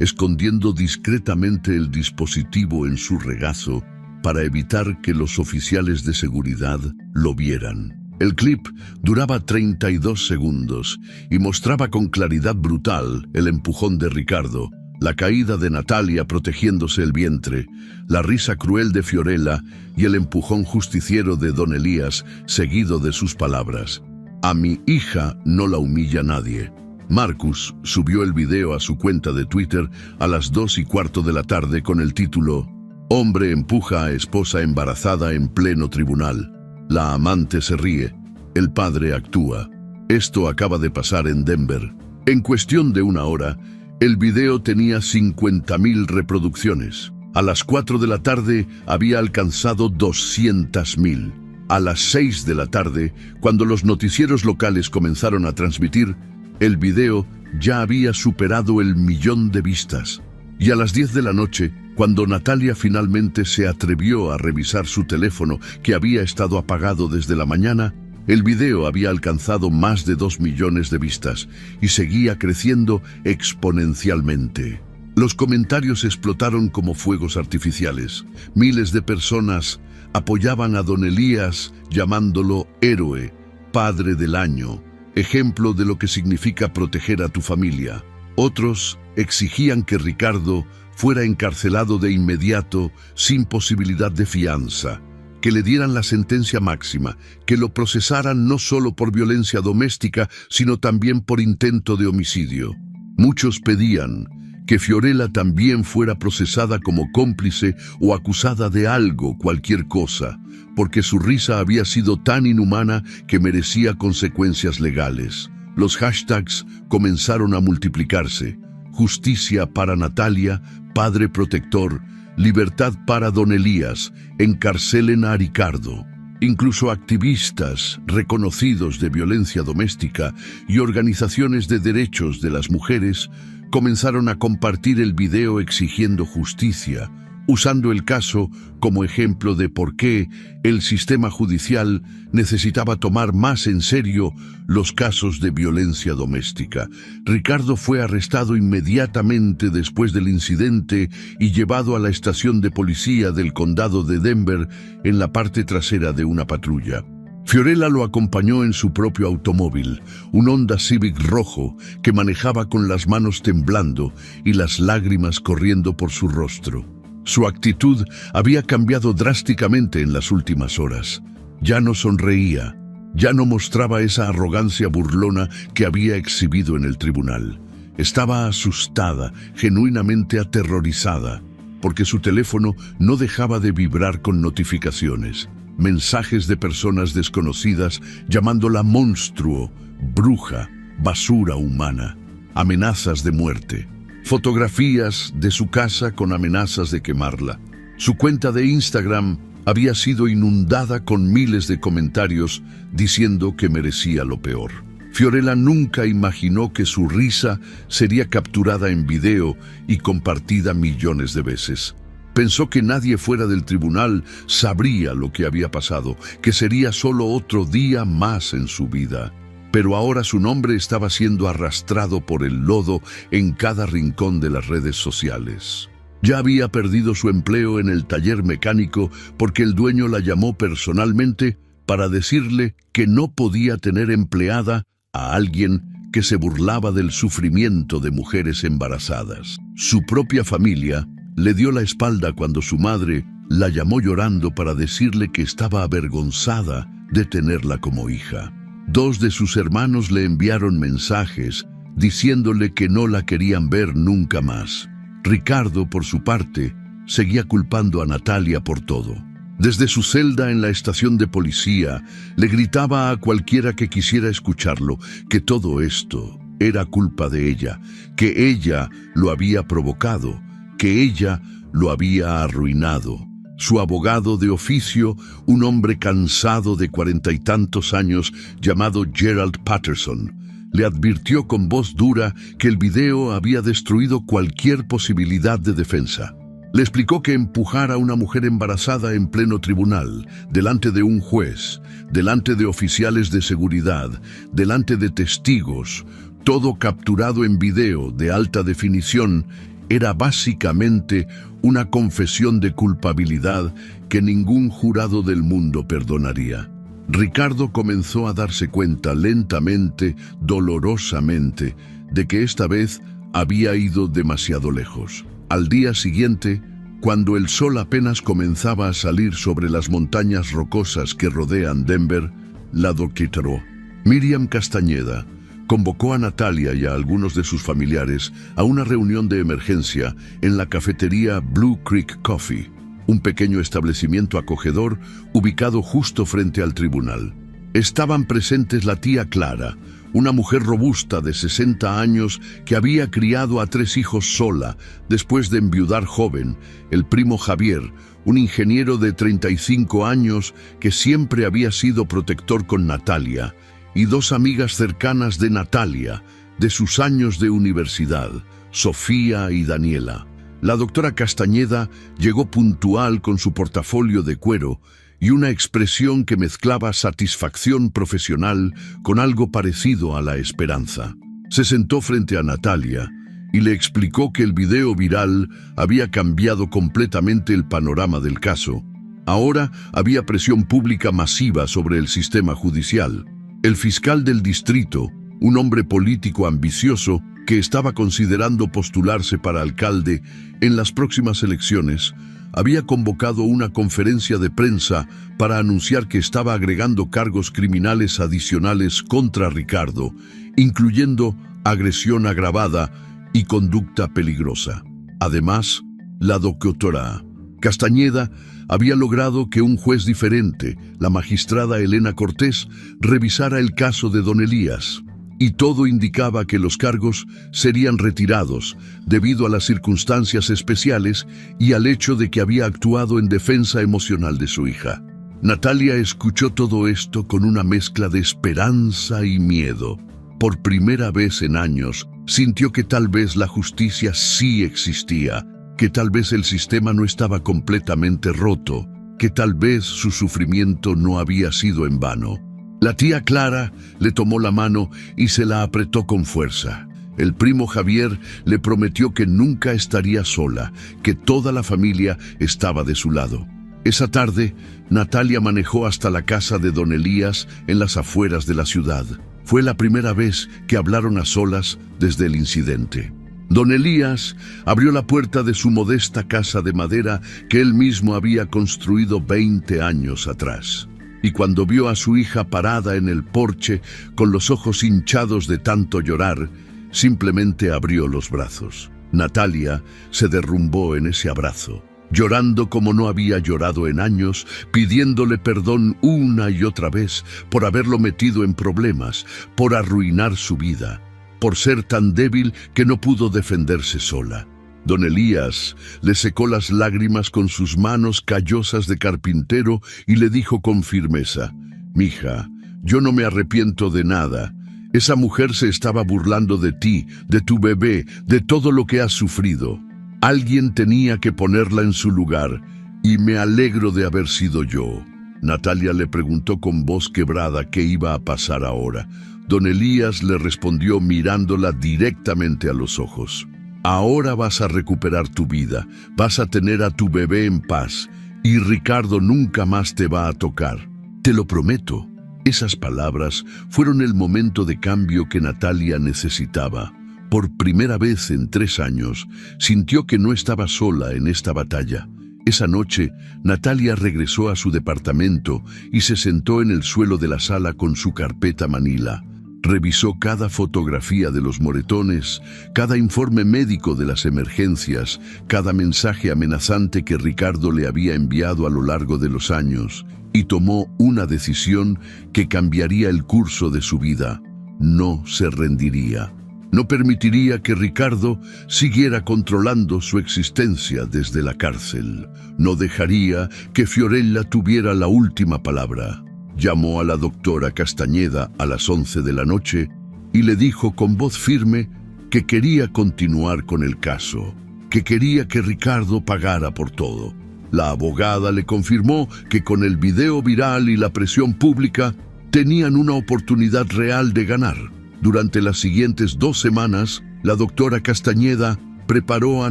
escondiendo discretamente el dispositivo en su regazo para evitar que los oficiales de seguridad lo vieran. El clip duraba 32 segundos y mostraba con claridad brutal el empujón de Ricardo, la caída de Natalia protegiéndose el vientre, la risa cruel de Fiorella y el empujón justiciero de don Elías, seguido de sus palabras: «A mi hija no la humilla nadie». Marcus subió el video a su cuenta de Twitter a las 2:15 de la tarde con el título «Hombre empuja a esposa embarazada en pleno tribunal. La amante se ríe. El padre actúa. Esto acaba de pasar en Denver». En cuestión de una hora, el video tenía 50.000 reproducciones. A las 4 de la tarde había alcanzado 200.000. A las 6 de la tarde, cuando los noticieros locales comenzaron a transmitir, el video ya había superado el 1.000.000 de vistas. Y a las 10 de la noche, cuando Natalia finalmente se atrevió a revisar su teléfono, que había estado apagado desde la mañana, el video había alcanzado más de 2 millones de vistas y seguía creciendo exponencialmente. Los comentarios explotaron como fuegos artificiales. Miles de personas apoyaban a don Elías llamándolo héroe, padre del año, ejemplo de lo que significa proteger a tu familia. Otros exigían que Ricardo fuera encarcelado de inmediato sin posibilidad de fianza, que le dieran la sentencia máxima, que lo procesaran no solo por violencia doméstica, sino también por intento de homicidio. Muchos pedían que Fiorella también fuera procesada como cómplice o acusada de algo, cualquier cosa, porque su risa había sido tan inhumana que merecía consecuencias legales. Los hashtags comenzaron a multiplicarse: justicia para Natalia, padre protector, libertad para don Elías, encarcelen a Ricardo. Incluso activistas reconocidos de violencia doméstica y organizaciones de derechos de las mujeres comenzaron a compartir el video exigiendo justicia, usando el caso como ejemplo de por qué el sistema judicial necesitaba tomar más en serio los casos de violencia doméstica. Ricardo fue arrestado inmediatamente después del incidente y llevado a la estación de policía del condado de Denver en la parte trasera de una patrulla. Fiorella lo acompañó en su propio automóvil, un Honda Civic rojo que manejaba con las manos temblando y las lágrimas corriendo por su rostro. Su actitud había cambiado drásticamente en las últimas horas. Ya no sonreía, ya no mostraba esa arrogancia burlona que había exhibido en el tribunal. Estaba asustada, genuinamente aterrorizada. porque su teléfono no dejaba de vibrar con notificaciones, mensajes de personas desconocidas llamándola monstruo, bruja, basura humana, amenazas de muerte, fotografías de su casa con amenazas de quemarla. Su cuenta de Instagram había sido inundada con miles de comentarios diciendo que merecía lo peor. Fiorella nunca imaginó que su risa sería capturada en video y compartida millones de veces. Pensó que nadie fuera del tribunal sabría lo que había pasado, que sería solo otro día más en su vida. Pero ahora su nombre estaba siendo arrastrado por el lodo en cada rincón de las redes sociales. Ya había perdido su empleo en el taller mecánico porque el dueño la llamó personalmente para decirle que no podía tener empleada a alguien que se burlaba del sufrimiento de mujeres embarazadas. Su propia familia le dio la espalda cuando su madre la llamó llorando para decirle que estaba avergonzada de tenerla como hija. 2 de sus hermanos le enviaron mensajes diciéndole que no la querían ver nunca más. Ricardo, por su parte, seguía culpando a Natalia por todo. Desde su celda en la estación de policía, le gritaba a cualquiera que quisiera escucharlo que todo esto era culpa de ella, que ella lo había provocado, que ella lo había arruinado. Su abogado de oficio, un hombre cansado de 40 y tantos años llamado Gerald Patterson, le advirtió con voz dura que el video había destruido cualquier posibilidad de defensa. Le explicó que empujar a una mujer embarazada en pleno tribunal, delante de un juez, delante de oficiales de seguridad, delante de testigos, todo capturado en video de alta definición, era básicamente una confesión de culpabilidad que ningún jurado del mundo perdonaría. Ricardo comenzó a darse cuenta lentamente, dolorosamente, de que esta vez había ido demasiado lejos. Al día siguiente, cuando el sol apenas comenzaba a salir sobre las montañas rocosas que rodean Denver, la doctora Miriam Castañeda convocó a Natalia y a algunos de sus familiares a una reunión de emergencia en la cafetería Blue Creek Coffee, un pequeño establecimiento acogedor ubicado justo frente al tribunal. Estaban presentes la tía Clara, una mujer robusta de 60 años que había criado a 3 hijos sola después de enviudar joven, el primo Javier, un ingeniero de 35 años que siempre había sido protector con Natalia, y 2 amigas cercanas de Natalia, de sus años de universidad, Sofía y Daniela. La doctora Castañeda llegó puntual con su portafolio de cuero y una expresión que mezclaba satisfacción profesional con algo parecido a la esperanza. Se sentó frente a Natalia y le explicó que el video viral había cambiado completamente el panorama del caso. Ahora había presión pública masiva sobre el sistema judicial. El fiscal del distrito, un hombre político ambicioso que estaba considerando postularse para alcalde en las próximas elecciones, había convocado una conferencia de prensa para anunciar que estaba agregando cargos criminales adicionales contra Ricardo, incluyendo agresión agravada y conducta peligrosa. Además, la doctora Castañeda había logrado que un juez diferente, la magistrada Elena Cortés, revisara el caso de Don Elías, y todo indicaba que los cargos serían retirados debido a las circunstancias especiales y al hecho de que había actuado en defensa emocional de su hija. Natalia escuchó todo esto con una mezcla de esperanza y miedo. Por primera vez en años, sintió que tal vez la justicia sí existía, que tal vez el sistema no estaba completamente roto, que tal vez su sufrimiento no había sido en vano. La tía Clara le tomó la mano y se la apretó con fuerza. El primo Javier le prometió que nunca estaría sola, que toda la familia estaba de su lado. Esa tarde, Natalia manejó hasta la casa de Don Elías en las afueras de la ciudad. Fue la primera vez que hablaron a solas desde el incidente. Don Elías abrió la puerta de su modesta casa de madera que él mismo había construido 20 años atrás. Y cuando vio a su hija parada en el porche con los ojos hinchados de tanto llorar, simplemente abrió los brazos. Natalia se derrumbó en ese abrazo, llorando como no había llorado en años, pidiéndole perdón una y otra vez por haberlo metido en problemas, por arruinar su vida, por ser tan débil que no pudo defenderse sola. Don Elías le secó las lágrimas con sus manos callosas de carpintero y le dijo con firmeza: «Mija, yo no me arrepiento de nada. Esa mujer se estaba burlando de ti, de tu bebé, de todo lo que has sufrido. Alguien tenía que ponerla en su lugar, y me alegro de haber sido yo». Natalia le preguntó con voz quebrada qué iba a pasar ahora. Don Elías le respondió mirándola directamente a los ojos: «Ahora vas a recuperar tu vida, vas a tener a tu bebé en paz, y Ricardo nunca más te va a tocar. Te lo prometo». Esas palabras fueron el momento de cambio que Natalia necesitaba. Por primera vez en 3 años, sintió que no estaba sola en esta batalla. Esa noche, Natalia regresó a su departamento y se sentó en el suelo de la sala con su carpeta manila. Revisó cada fotografía de los moretones, cada informe médico de las emergencias, cada mensaje amenazante que Ricardo le había enviado a lo largo de los años, y tomó una decisión que cambiaría el curso de su vida. No se rendiría. No permitiría que Ricardo siguiera controlando su existencia desde la cárcel. No dejaría que Fiorella tuviera la última palabra. Llamó a la doctora Castañeda a las 11 de la noche y le dijo con voz firme que quería continuar con el caso, que quería que Ricardo pagara por todo. La abogada le confirmó que con el video viral y la presión pública tenían una oportunidad real de ganar. Durante las siguientes 2 semanas, la doctora Castañeda preparó a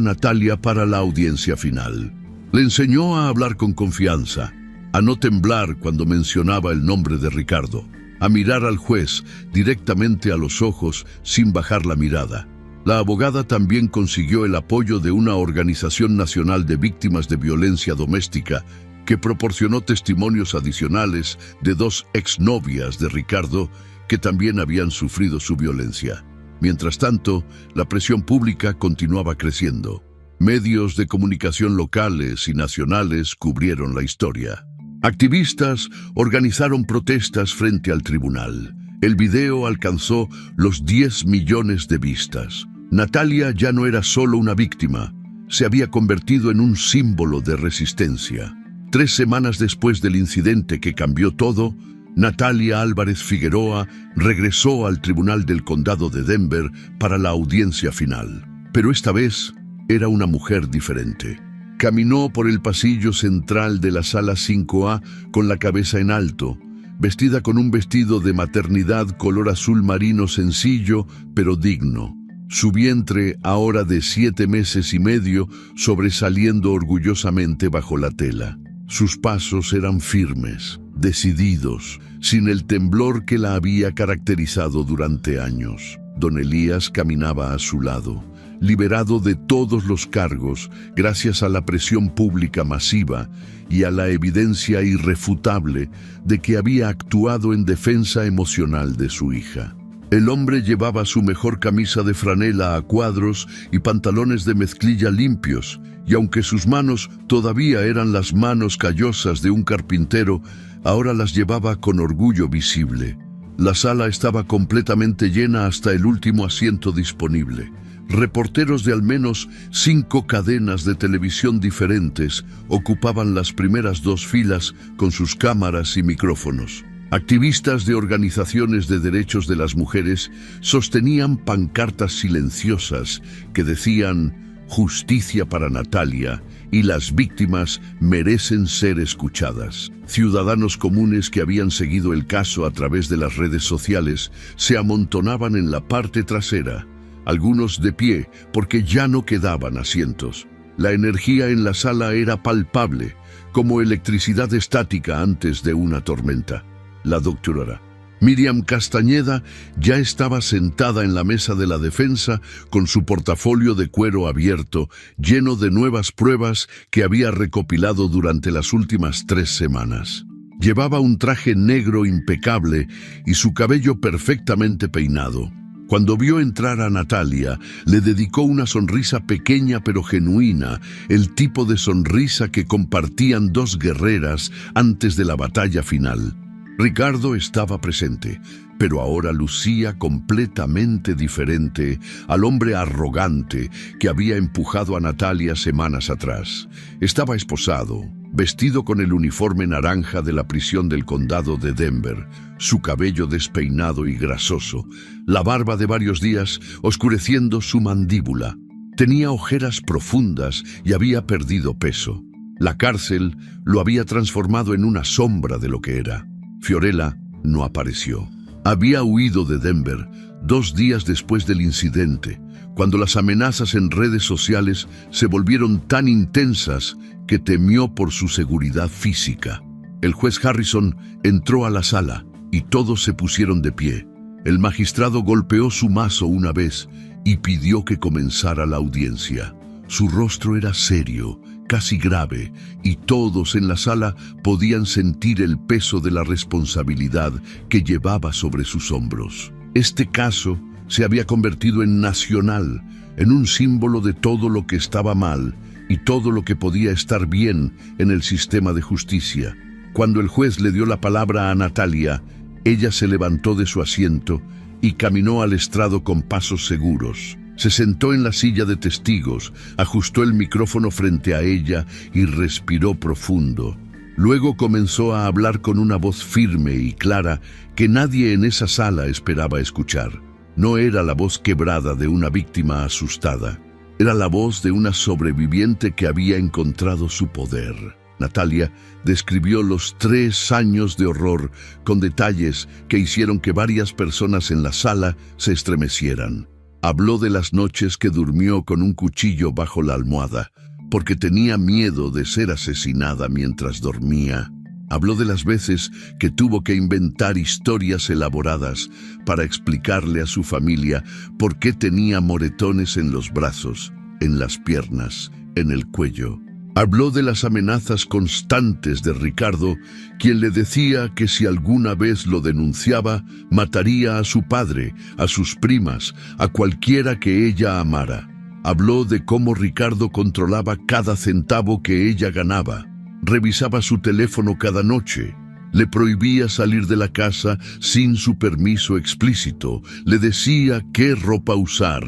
Natalia para la audiencia final. Le enseñó a hablar con confianza, a no temblar cuando mencionaba el nombre de Ricardo, a mirar al juez directamente a los ojos sin bajar la mirada. La abogada también consiguió el apoyo de una organización nacional de víctimas de violencia doméstica que proporcionó testimonios adicionales de 2 exnovias de Ricardo que también habían sufrido su violencia. Mientras tanto, la presión pública continuaba creciendo. Medios de comunicación locales y nacionales cubrieron la historia. Activistas organizaron protestas frente al tribunal. El video alcanzó los 10 millones de vistas. Natalia ya no era solo una víctima, se había convertido en un símbolo de resistencia. 3 semanas después del incidente que cambió todo, Natalia Álvarez Figueroa regresó al Tribunal del Condado de Denver para la audiencia final. Pero esta vez era una mujer diferente. Caminó por el pasillo central de la sala 5A con la cabeza en alto, vestida con un vestido de maternidad color azul marino sencillo pero digno. Su vientre, ahora de 7 meses y medio, sobresaliendo orgullosamente bajo la tela. Sus pasos eran firmes, decididos, sin el temblor que la había caracterizado durante años. Don Elías caminaba a su lado, liberado de todos los cargos gracias a la presión pública masiva y a la evidencia irrefutable de que había actuado en defensa emocional de su hija. El hombre llevaba su mejor camisa de franela a cuadros y pantalones de mezclilla limpios, y aunque sus manos todavía eran las manos callosas de un carpintero, ahora las llevaba con orgullo visible. La sala estaba completamente llena hasta el último asiento disponible. Reporteros de al menos 5 cadenas de televisión diferentes ocupaban las primeras 2 filas con sus cámaras y micrófonos. Activistas de organizaciones de derechos de las mujeres sostenían pancartas silenciosas que decían «Justicia para Natalia» y «Las víctimas merecen ser escuchadas». Ciudadanos comunes que habían seguido el caso a través de las redes sociales se amontonaban en la parte trasera, algunos de pie porque ya no quedaban asientos. La energía en la sala era palpable, como electricidad estática antes de una tormenta. La doctora Miriam Castañeda ya estaba sentada en la mesa de la defensa con su portafolio de cuero abierto, lleno de nuevas pruebas que había recopilado durante las últimas 3 semanas. Llevaba un traje negro impecable y su cabello perfectamente peinado. Cuando vio entrar a Natalia, le dedicó una sonrisa pequeña pero genuina, el tipo de sonrisa que compartían dos guerreras antes de la batalla final. Ricardo estaba presente, pero ahora lucía completamente diferente al hombre arrogante que había empujado a Natalia semanas atrás. Estaba esposado, vestido con el uniforme naranja de la prisión del condado de Denver, su cabello despeinado y grasoso, la barba de varios días oscureciendo su mandíbula. Tenía ojeras profundas y había perdido peso. La cárcel lo había transformado en una sombra de lo que era. Fiorella no apareció. Había huido de Denver 2 días después del incidente, cuando las amenazas en redes sociales se volvieron tan intensas que temió por su seguridad física. El juez Harrison entró a la sala y todos se pusieron de pie. El magistrado golpeó su mazo una vez y pidió que comenzara la audiencia. Su rostro era serio, casi grave, y todos en la sala podían sentir el peso de la responsabilidad que llevaba sobre sus hombros. Este caso se había convertido en nacional, en un símbolo de todo lo que estaba mal y todo lo que podía estar bien en el sistema de justicia. Cuando el juez le dio la palabra a Natalia, ella se levantó de su asiento y caminó al estrado con pasos seguros. Se sentó en la silla de testigos, ajustó el micrófono frente a ella y respiró profundo. Luego comenzó a hablar con una voz firme y clara que nadie en esa sala esperaba escuchar. No era la voz quebrada de una víctima asustada. Era la voz de una sobreviviente que había encontrado su poder. Natalia describió los 3 años de horror con detalles que hicieron que varias personas en la sala se estremecieran. Habló de las noches que durmió con un cuchillo bajo la almohada, porque tenía miedo de ser asesinada mientras dormía. Habló de las veces que tuvo que inventar historias elaboradas para explicarle a su familia por qué tenía moretones en los brazos, en las piernas, en el cuello. Habló de las amenazas constantes de Ricardo, quien le decía que si alguna vez lo denunciaba, mataría a su padre, a sus primas, a cualquiera que ella amara. Habló de cómo Ricardo controlaba cada centavo que ella ganaba. Revisaba su teléfono cada noche. Le prohibía salir de la casa sin su permiso explícito. Le decía qué ropa usar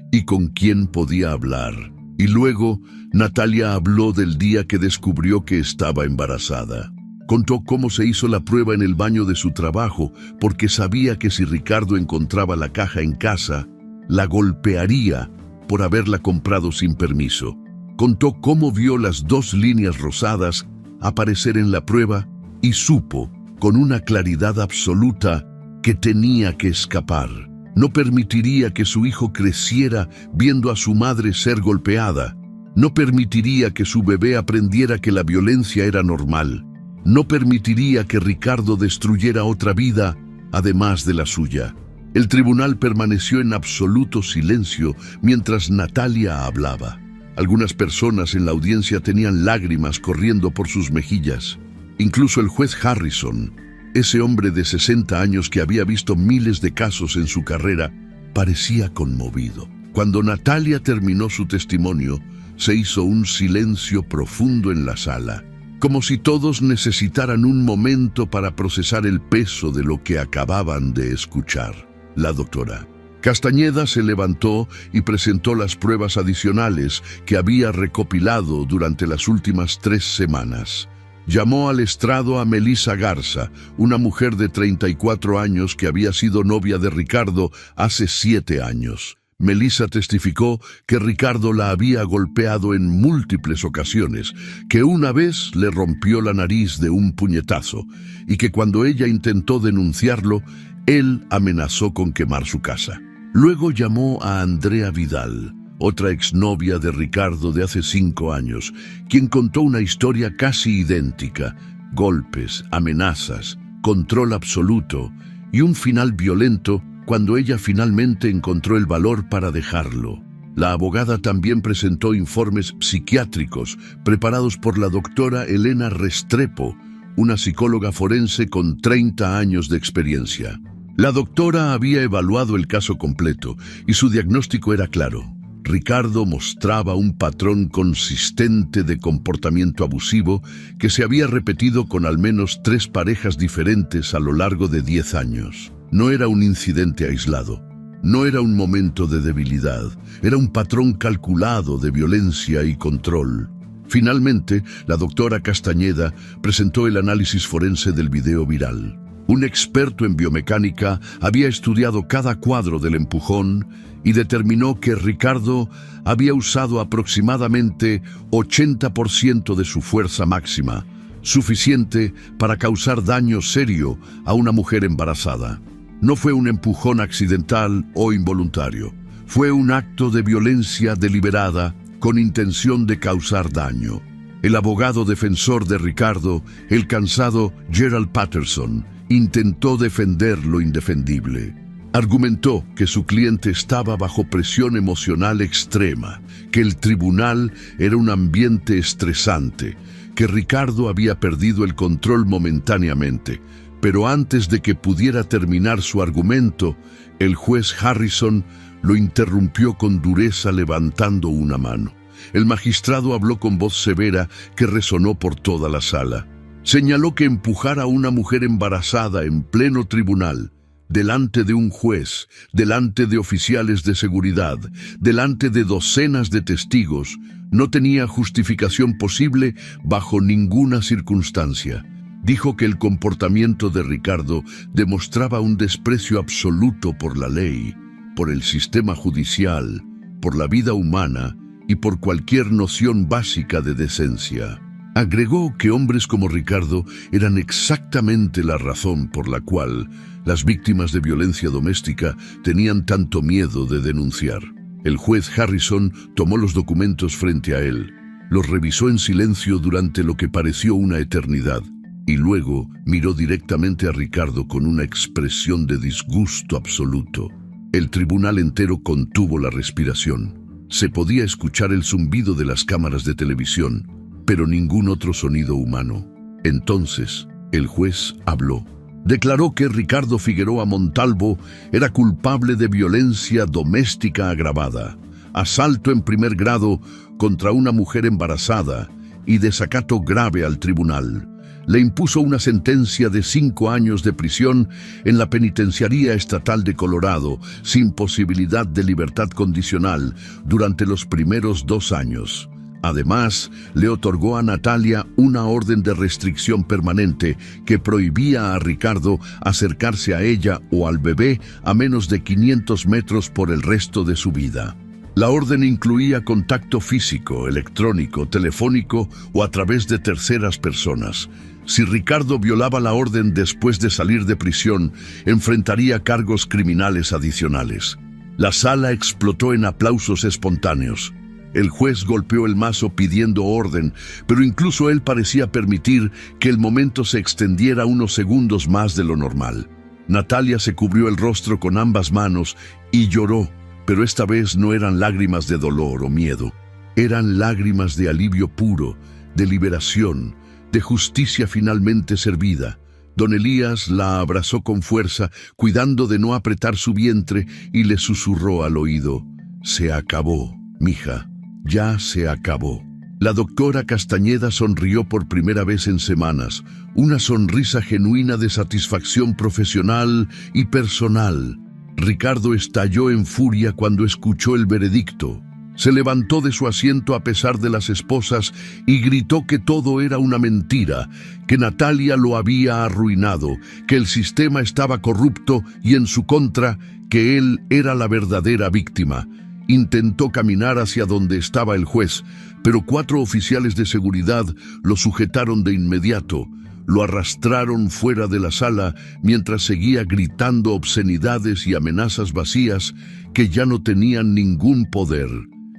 y con quién podía hablar. Y luego, Natalia habló del día que descubrió que estaba embarazada. Contó cómo se hizo la prueba en el baño de su trabajo, porque sabía que si Ricardo encontraba la caja en casa, la golpearía por haberla comprado sin permiso. Contó cómo vio las 2 líneas rosadas aparecer en la prueba y supo, con una claridad absoluta, que tenía que escapar. No permitiría que su hijo creciera viendo a su madre ser golpeada. No permitiría que su bebé aprendiera que la violencia era normal. No permitiría que Ricardo destruyera otra vida, además de la suya. El tribunal permaneció en absoluto silencio mientras Natalia hablaba. Algunas personas en la audiencia tenían lágrimas corriendo por sus mejillas. Incluso el juez Harrison, ese hombre de 60 años que había visto miles de casos en su carrera, parecía conmovido. Cuando Natalia terminó su testimonio, se hizo un silencio profundo en la sala, como si todos necesitaran un momento para procesar el peso de lo que acababan de escuchar. La doctora Castañeda se levantó y presentó las pruebas adicionales que había recopilado durante las últimas 3 semanas. Llamó al estrado a Melissa Garza, una mujer de 34 años que había sido novia de Ricardo hace 7 años. Melissa testificó que Ricardo la había golpeado en múltiples ocasiones, que una vez le rompió la nariz de un puñetazo y que cuando ella intentó denunciarlo, él amenazó con quemar su casa. Luego llamó a Andrea Vidal, otra exnovia de Ricardo de hace 5 años, quien contó una historia casi idéntica: golpes, amenazas, control absoluto y un final violento cuando ella finalmente encontró el valor para dejarlo. La abogada también presentó informes psiquiátricos preparados por la doctora Elena Restrepo, una psicóloga forense con 30 años de experiencia. La doctora había evaluado el caso completo y su diagnóstico era claro. Ricardo mostraba un patrón consistente de comportamiento abusivo que se había repetido con al menos 3 parejas diferentes a lo largo de 10 años. No era un incidente aislado, no era un momento de debilidad, era un patrón calculado de violencia y control. Finalmente, la doctora Castañeda presentó el análisis forense del video viral. Un experto en biomecánica había estudiado cada cuadro del empujón y determinó que Ricardo había usado aproximadamente 80% de su fuerza máxima, suficiente para causar daño serio a una mujer embarazada. No fue un empujón accidental o involuntario, fue un acto de violencia deliberada con intención de causar daño. El abogado defensor de Ricardo, el cansado Gerald Patterson, intentó defender lo indefendible. Argumentó que su cliente estaba bajo presión emocional extrema, que el tribunal era un ambiente estresante, que Ricardo había perdido el control momentáneamente. Pero antes de que pudiera terminar su argumento, el juez Harrison lo interrumpió con dureza levantando una mano. El magistrado habló con voz severa que resonó por toda la sala. Señaló que empujar a una mujer embarazada en pleno tribunal, delante de un juez, delante de oficiales de seguridad, delante de docenas de testigos, no tenía justificación posible bajo ninguna circunstancia. Dijo que el comportamiento de Ricardo demostraba un desprecio absoluto por la ley, por el sistema judicial, por la vida humana y por cualquier noción básica de decencia. Agregó que hombres como Ricardo eran exactamente la razón por la cual las víctimas de violencia doméstica tenían tanto miedo de denunciar. El juez Harrison tomó los documentos frente a él, los revisó en silencio durante lo que pareció una eternidad, y luego miró directamente a Ricardo con una expresión de disgusto absoluto. El tribunal entero contuvo la respiración. Se podía escuchar el zumbido de las cámaras de televisión, pero ningún otro sonido humano. Entonces, el juez habló. Declaró que Ricardo Figueroa Montalvo era culpable de violencia doméstica agravada, asalto en primer grado contra una mujer embarazada y desacato grave al tribunal. Le impuso una sentencia de 5 años de prisión en la Penitenciaría Estatal de Colorado, sin posibilidad de libertad condicional, durante los primeros 2 años. Además, le otorgó a Natalia una orden de restricción permanente que prohibía a Ricardo acercarse a ella o al bebé a menos de 500 metros por el resto de su vida. La orden incluía contacto físico, electrónico, telefónico o a través de terceras personas. Si Ricardo violaba la orden después de salir de prisión, enfrentaría cargos criminales adicionales. La sala explotó en aplausos espontáneos. El juez golpeó el mazo pidiendo orden, pero incluso él parecía permitir que el momento se extendiera unos segundos más de lo normal. Natalia se cubrió el rostro con ambas manos y lloró, pero esta vez no eran lágrimas de dolor o miedo. Eran lágrimas de alivio puro, de liberación, de justicia finalmente servida. Don Elías la abrazó con fuerza, cuidando de no apretar su vientre, y le susurró al oído: «Se acabó, mija, ya se acabó». La doctora Castañeda sonrió por primera vez en semanas, una sonrisa genuina de satisfacción profesional y personal. Ricardo estalló en furia cuando escuchó el veredicto. Se levantó de su asiento a pesar de las esposas y gritó que todo era una mentira, que Natalia lo había arruinado, que el sistema estaba corrupto y en su contra, que él era la verdadera víctima. Intentó caminar hacia donde estaba el juez, pero 4 oficiales de seguridad lo sujetaron de inmediato. Lo arrastraron fuera de la sala mientras seguía gritando obscenidades y amenazas vacías que ya no tenían ningún poder.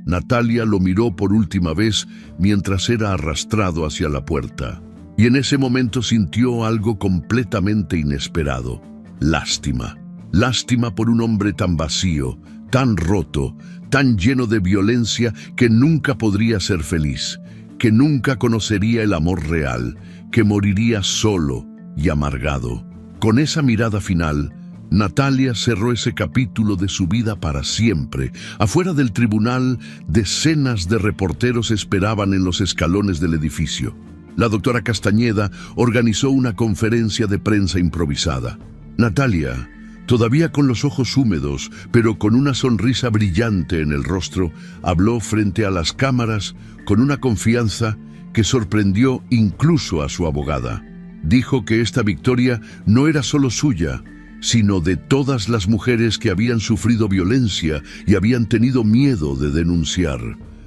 Natalia lo miró por última vez mientras era arrastrado hacia la puerta. Y en ese momento sintió algo completamente inesperado: lástima. Lástima por un hombre tan vacío, tan roto, tan lleno de violencia que nunca podría ser feliz, que nunca conocería el amor real, que moriría solo y amargado. Con esa mirada final, Natalia cerró ese capítulo de su vida para siempre. Afuera del tribunal, decenas de reporteros esperaban en los escalones del edificio. La doctora Castañeda organizó una conferencia de prensa improvisada. Natalia, todavía con los ojos húmedos, pero con una sonrisa brillante en el rostro, habló frente a las cámaras con una confianza que sorprendió incluso a su abogada. Dijo que esta victoria no era solo suya, sino de todas las mujeres que habían sufrido violencia y habían tenido miedo de denunciar.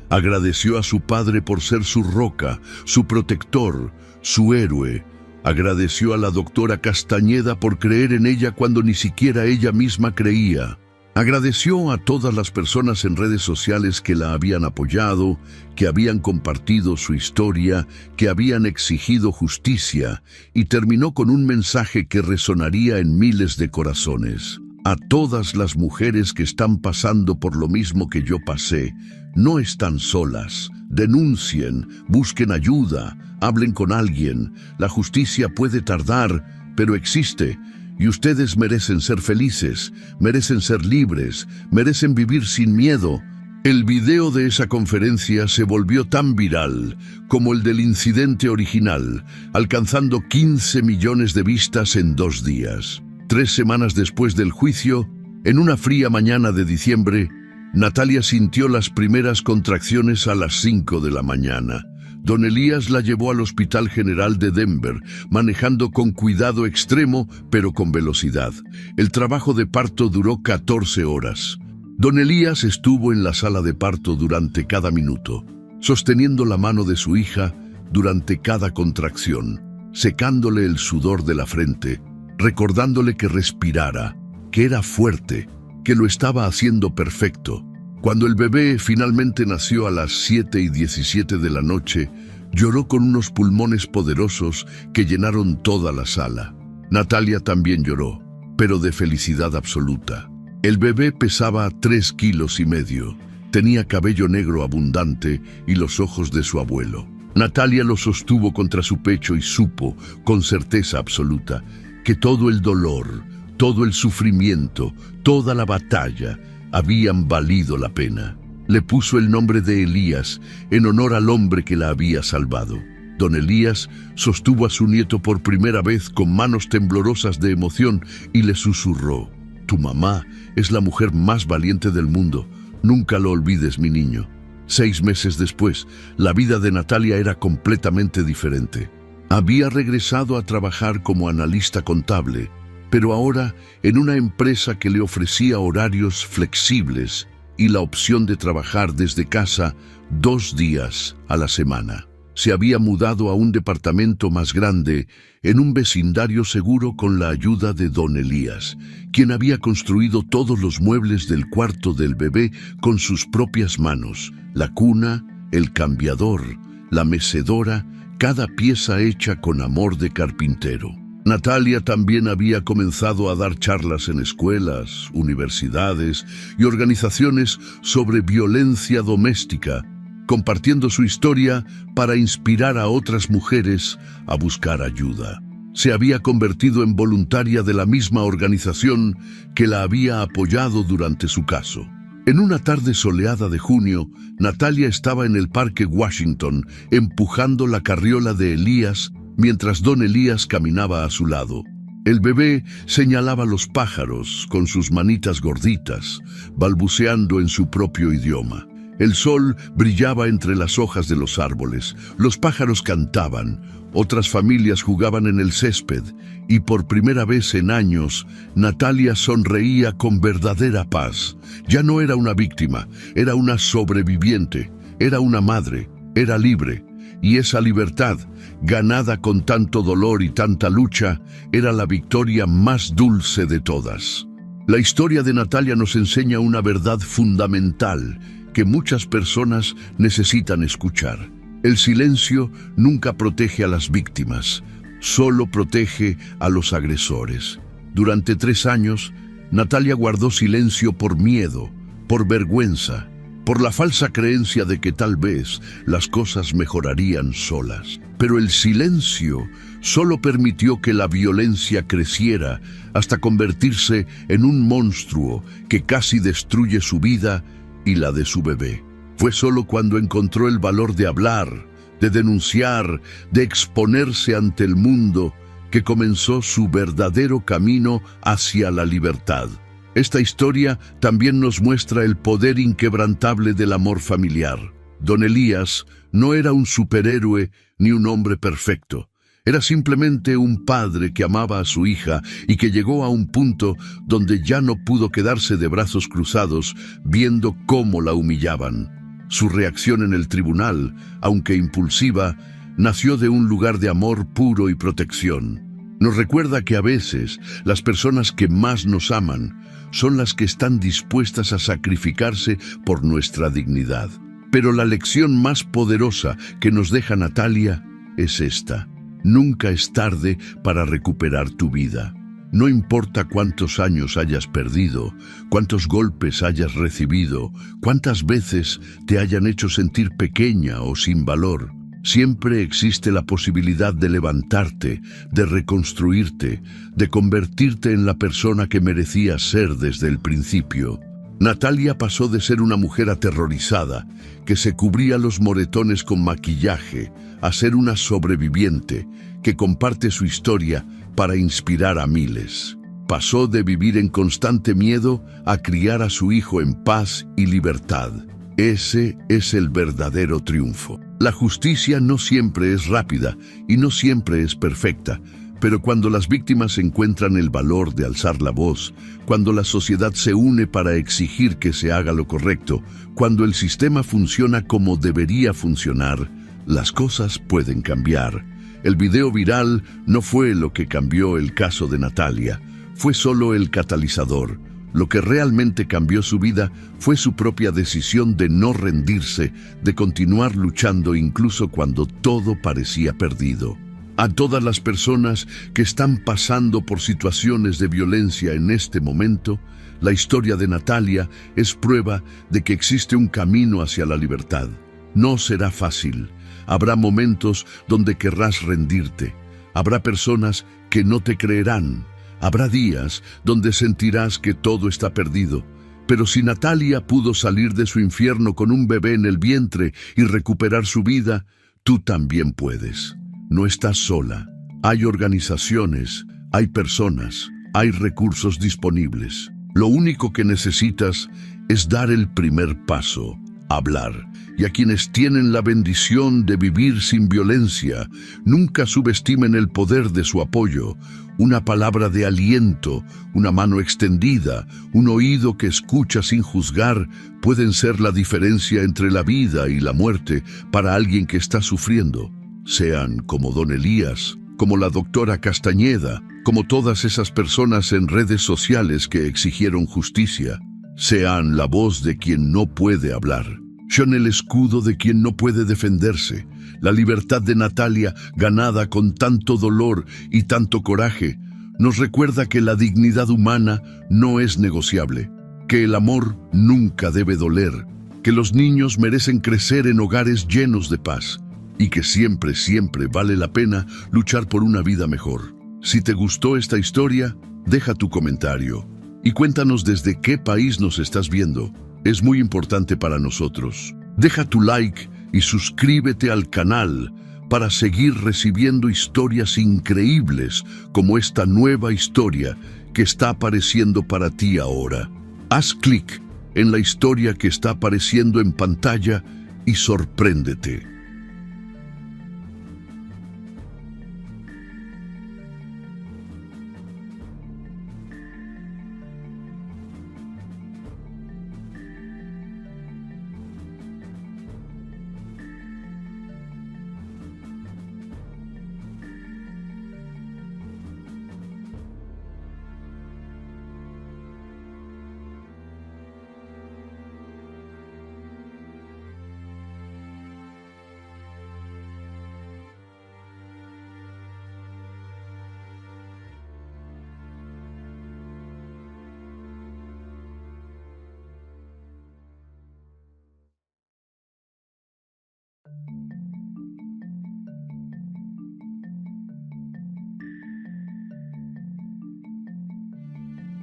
Agradeció a su padre por ser su roca, su protector, su héroe. Agradeció a la doctora Castañeda por creer en ella cuando ni siquiera ella misma creía. Agradeció a todas las personas en redes sociales que la habían apoyado, que habían compartido su historia, que habían exigido justicia, y terminó con un mensaje que resonaría en miles de corazones. A todas las mujeres que están pasando por lo mismo que yo pasé, no están solas. Denuncien, busquen ayuda, hablen con alguien. La justicia puede tardar, pero existe. Y ustedes merecen ser felices, merecen ser libres, merecen vivir sin miedo. El video de esa conferencia se volvió tan viral como el del incidente original, alcanzando 15 millones de vistas en 2 días. 3 semanas después del juicio, en una fría mañana de diciembre, Natalia sintió las primeras contracciones a las 5 de la mañana. Don Elías la llevó al Hospital General de Denver, manejando con cuidado extremo, pero con velocidad. El trabajo de parto duró 14 horas. Don Elías estuvo en la sala de parto durante cada minuto, sosteniendo la mano de su hija durante cada contracción, secándole el sudor de la frente, recordándole que respirara, que era fuerte, que lo estaba haciendo perfecto. Cuando el bebé finalmente nació a las 7:17 de la noche, lloró con unos pulmones poderosos que llenaron toda la sala. Natalia también lloró, pero de felicidad absoluta. El bebé pesaba 3,5 kilos, tenía cabello negro abundante y los ojos de su abuelo. Natalia lo sostuvo contra su pecho y supo, con certeza absoluta, que todo el dolor, todo el sufrimiento, toda la batalla, habían valido la pena. Le puso el nombre de Elías en honor al hombre que la había salvado. Don Elías sostuvo a su nieto por primera vez con manos temblorosas de emoción y le susurró: «Tu mamá es la mujer más valiente del mundo. Nunca lo olvides, mi niño». 6 meses después, la vida de Natalia era completamente diferente. Había regresado a trabajar como analista contable, pero ahora en una empresa que le ofrecía horarios flexibles y la opción de trabajar desde casa 2 días a la semana. Se había mudado a un departamento más grande en un vecindario seguro con la ayuda de don Elías, quien había construido todos los muebles del cuarto del bebé con sus propias manos: la cuna, el cambiador, la mecedora, cada pieza hecha con amor de carpintero. Natalia también había comenzado a dar charlas en escuelas, universidades y organizaciones sobre violencia doméstica, compartiendo su historia para inspirar a otras mujeres a buscar ayuda. Se había convertido en voluntaria de la misma organización que la había apoyado durante su caso. En una tarde soleada de junio, Natalia estaba en el Parque Washington empujando la carriola de Elías mientras don Elías caminaba a su lado. El bebé señalaba los pájaros con sus manitas gorditas, balbuceando en su propio idioma. El sol brillaba entre las hojas de los árboles, los pájaros cantaban, otras familias jugaban en el césped, y por primera vez en años, Natalia sonreía con verdadera paz. Ya no era una víctima, era una sobreviviente, era una madre, era libre. Y esa libertad, ganada con tanto dolor y tanta lucha, era la victoria más dulce de todas. La historia de Natalia nos enseña una verdad fundamental que muchas personas necesitan escuchar. El silencio nunca protege a las víctimas, solo protege a los agresores. Durante 3 años, Natalia guardó silencio por miedo, por vergüenza, por la falsa creencia de que tal vez las cosas mejorarían solas. Pero el silencio solo permitió que la violencia creciera hasta convertirse en un monstruo que casi destruye su vida y la de su bebé. Fue solo cuando encontró el valor de hablar, de denunciar, de exponerse ante el mundo, que comenzó su verdadero camino hacia la libertad. Esta historia también nos muestra el poder inquebrantable del amor familiar. Don Elías no era un superhéroe ni un hombre perfecto. Era simplemente un padre que amaba a su hija y que llegó a un punto donde ya no pudo quedarse de brazos cruzados viendo cómo la humillaban. Su reacción en el tribunal, aunque impulsiva, nació de un lugar de amor puro y protección. Nos recuerda que a veces las personas que más nos aman son las que están dispuestas a sacrificarse por nuestra dignidad. Pero la lección más poderosa que nos deja Natalia es esta: nunca es tarde para recuperar tu vida. No importa cuántos años hayas perdido, cuántos golpes hayas recibido, cuántas veces te hayan hecho sentir pequeña o sin valor. Siempre existe la posibilidad de levantarte, de reconstruirte, de convertirte en la persona que merecías ser desde el principio. Natalia pasó de ser una mujer aterrorizada, que se cubría los moretones con maquillaje, a ser una sobreviviente, que comparte su historia para inspirar a miles. Pasó de vivir en constante miedo a criar a su hijo en paz y libertad. Ese es el verdadero triunfo. La justicia no siempre es rápida y no siempre es perfecta, pero cuando las víctimas encuentran el valor de alzar la voz, cuando la sociedad se une para exigir que se haga lo correcto, cuando el sistema funciona como debería funcionar, las cosas pueden cambiar. El video viral no fue lo que cambió el caso de Natalia, fue solo el catalizador. Lo que realmente cambió su vida fue su propia decisión de no rendirse, de continuar luchando incluso cuando todo parecía perdido. A todas las personas que están pasando por situaciones de violencia en este momento, la historia de Natalia es prueba de que existe un camino hacia la libertad. No será fácil. Habrá momentos donde querrás rendirte. Habrá personas que no te creerán. Habrá días donde sentirás que todo está perdido. Pero si Natalia pudo salir de su infierno con un bebé en el vientre y recuperar su vida, tú también puedes. No estás sola. Hay organizaciones, hay personas, hay recursos disponibles. Lo único que necesitas es dar el primer paso, hablar. Y a quienes tienen la bendición de vivir sin violencia, nunca subestimen el poder de su apoyo. Una palabra de aliento, una mano extendida, un oído que escucha sin juzgar, pueden ser la diferencia entre la vida y la muerte para alguien que está sufriendo. Sean como Don Elías, como la doctora Castañeda, como todas esas personas en redes sociales que exigieron justicia. Sean la voz de quien no puede hablar. Sean el escudo de quien no puede defenderse. La libertad de Natalia, ganada con tanto dolor y tanto coraje, nos recuerda que la dignidad humana no es negociable, que el amor nunca debe doler, que los niños merecen crecer en hogares llenos de paz y que siempre, siempre vale la pena luchar por una vida mejor. Si te gustó esta historia, deja tu comentario y cuéntanos desde qué país nos estás viendo. Es muy importante para nosotros. Deja tu like y suscríbete al canal para seguir recibiendo historias increíbles como esta nueva historia que está apareciendo para ti ahora. Haz clic en la historia que está apareciendo en pantalla y sorpréndete.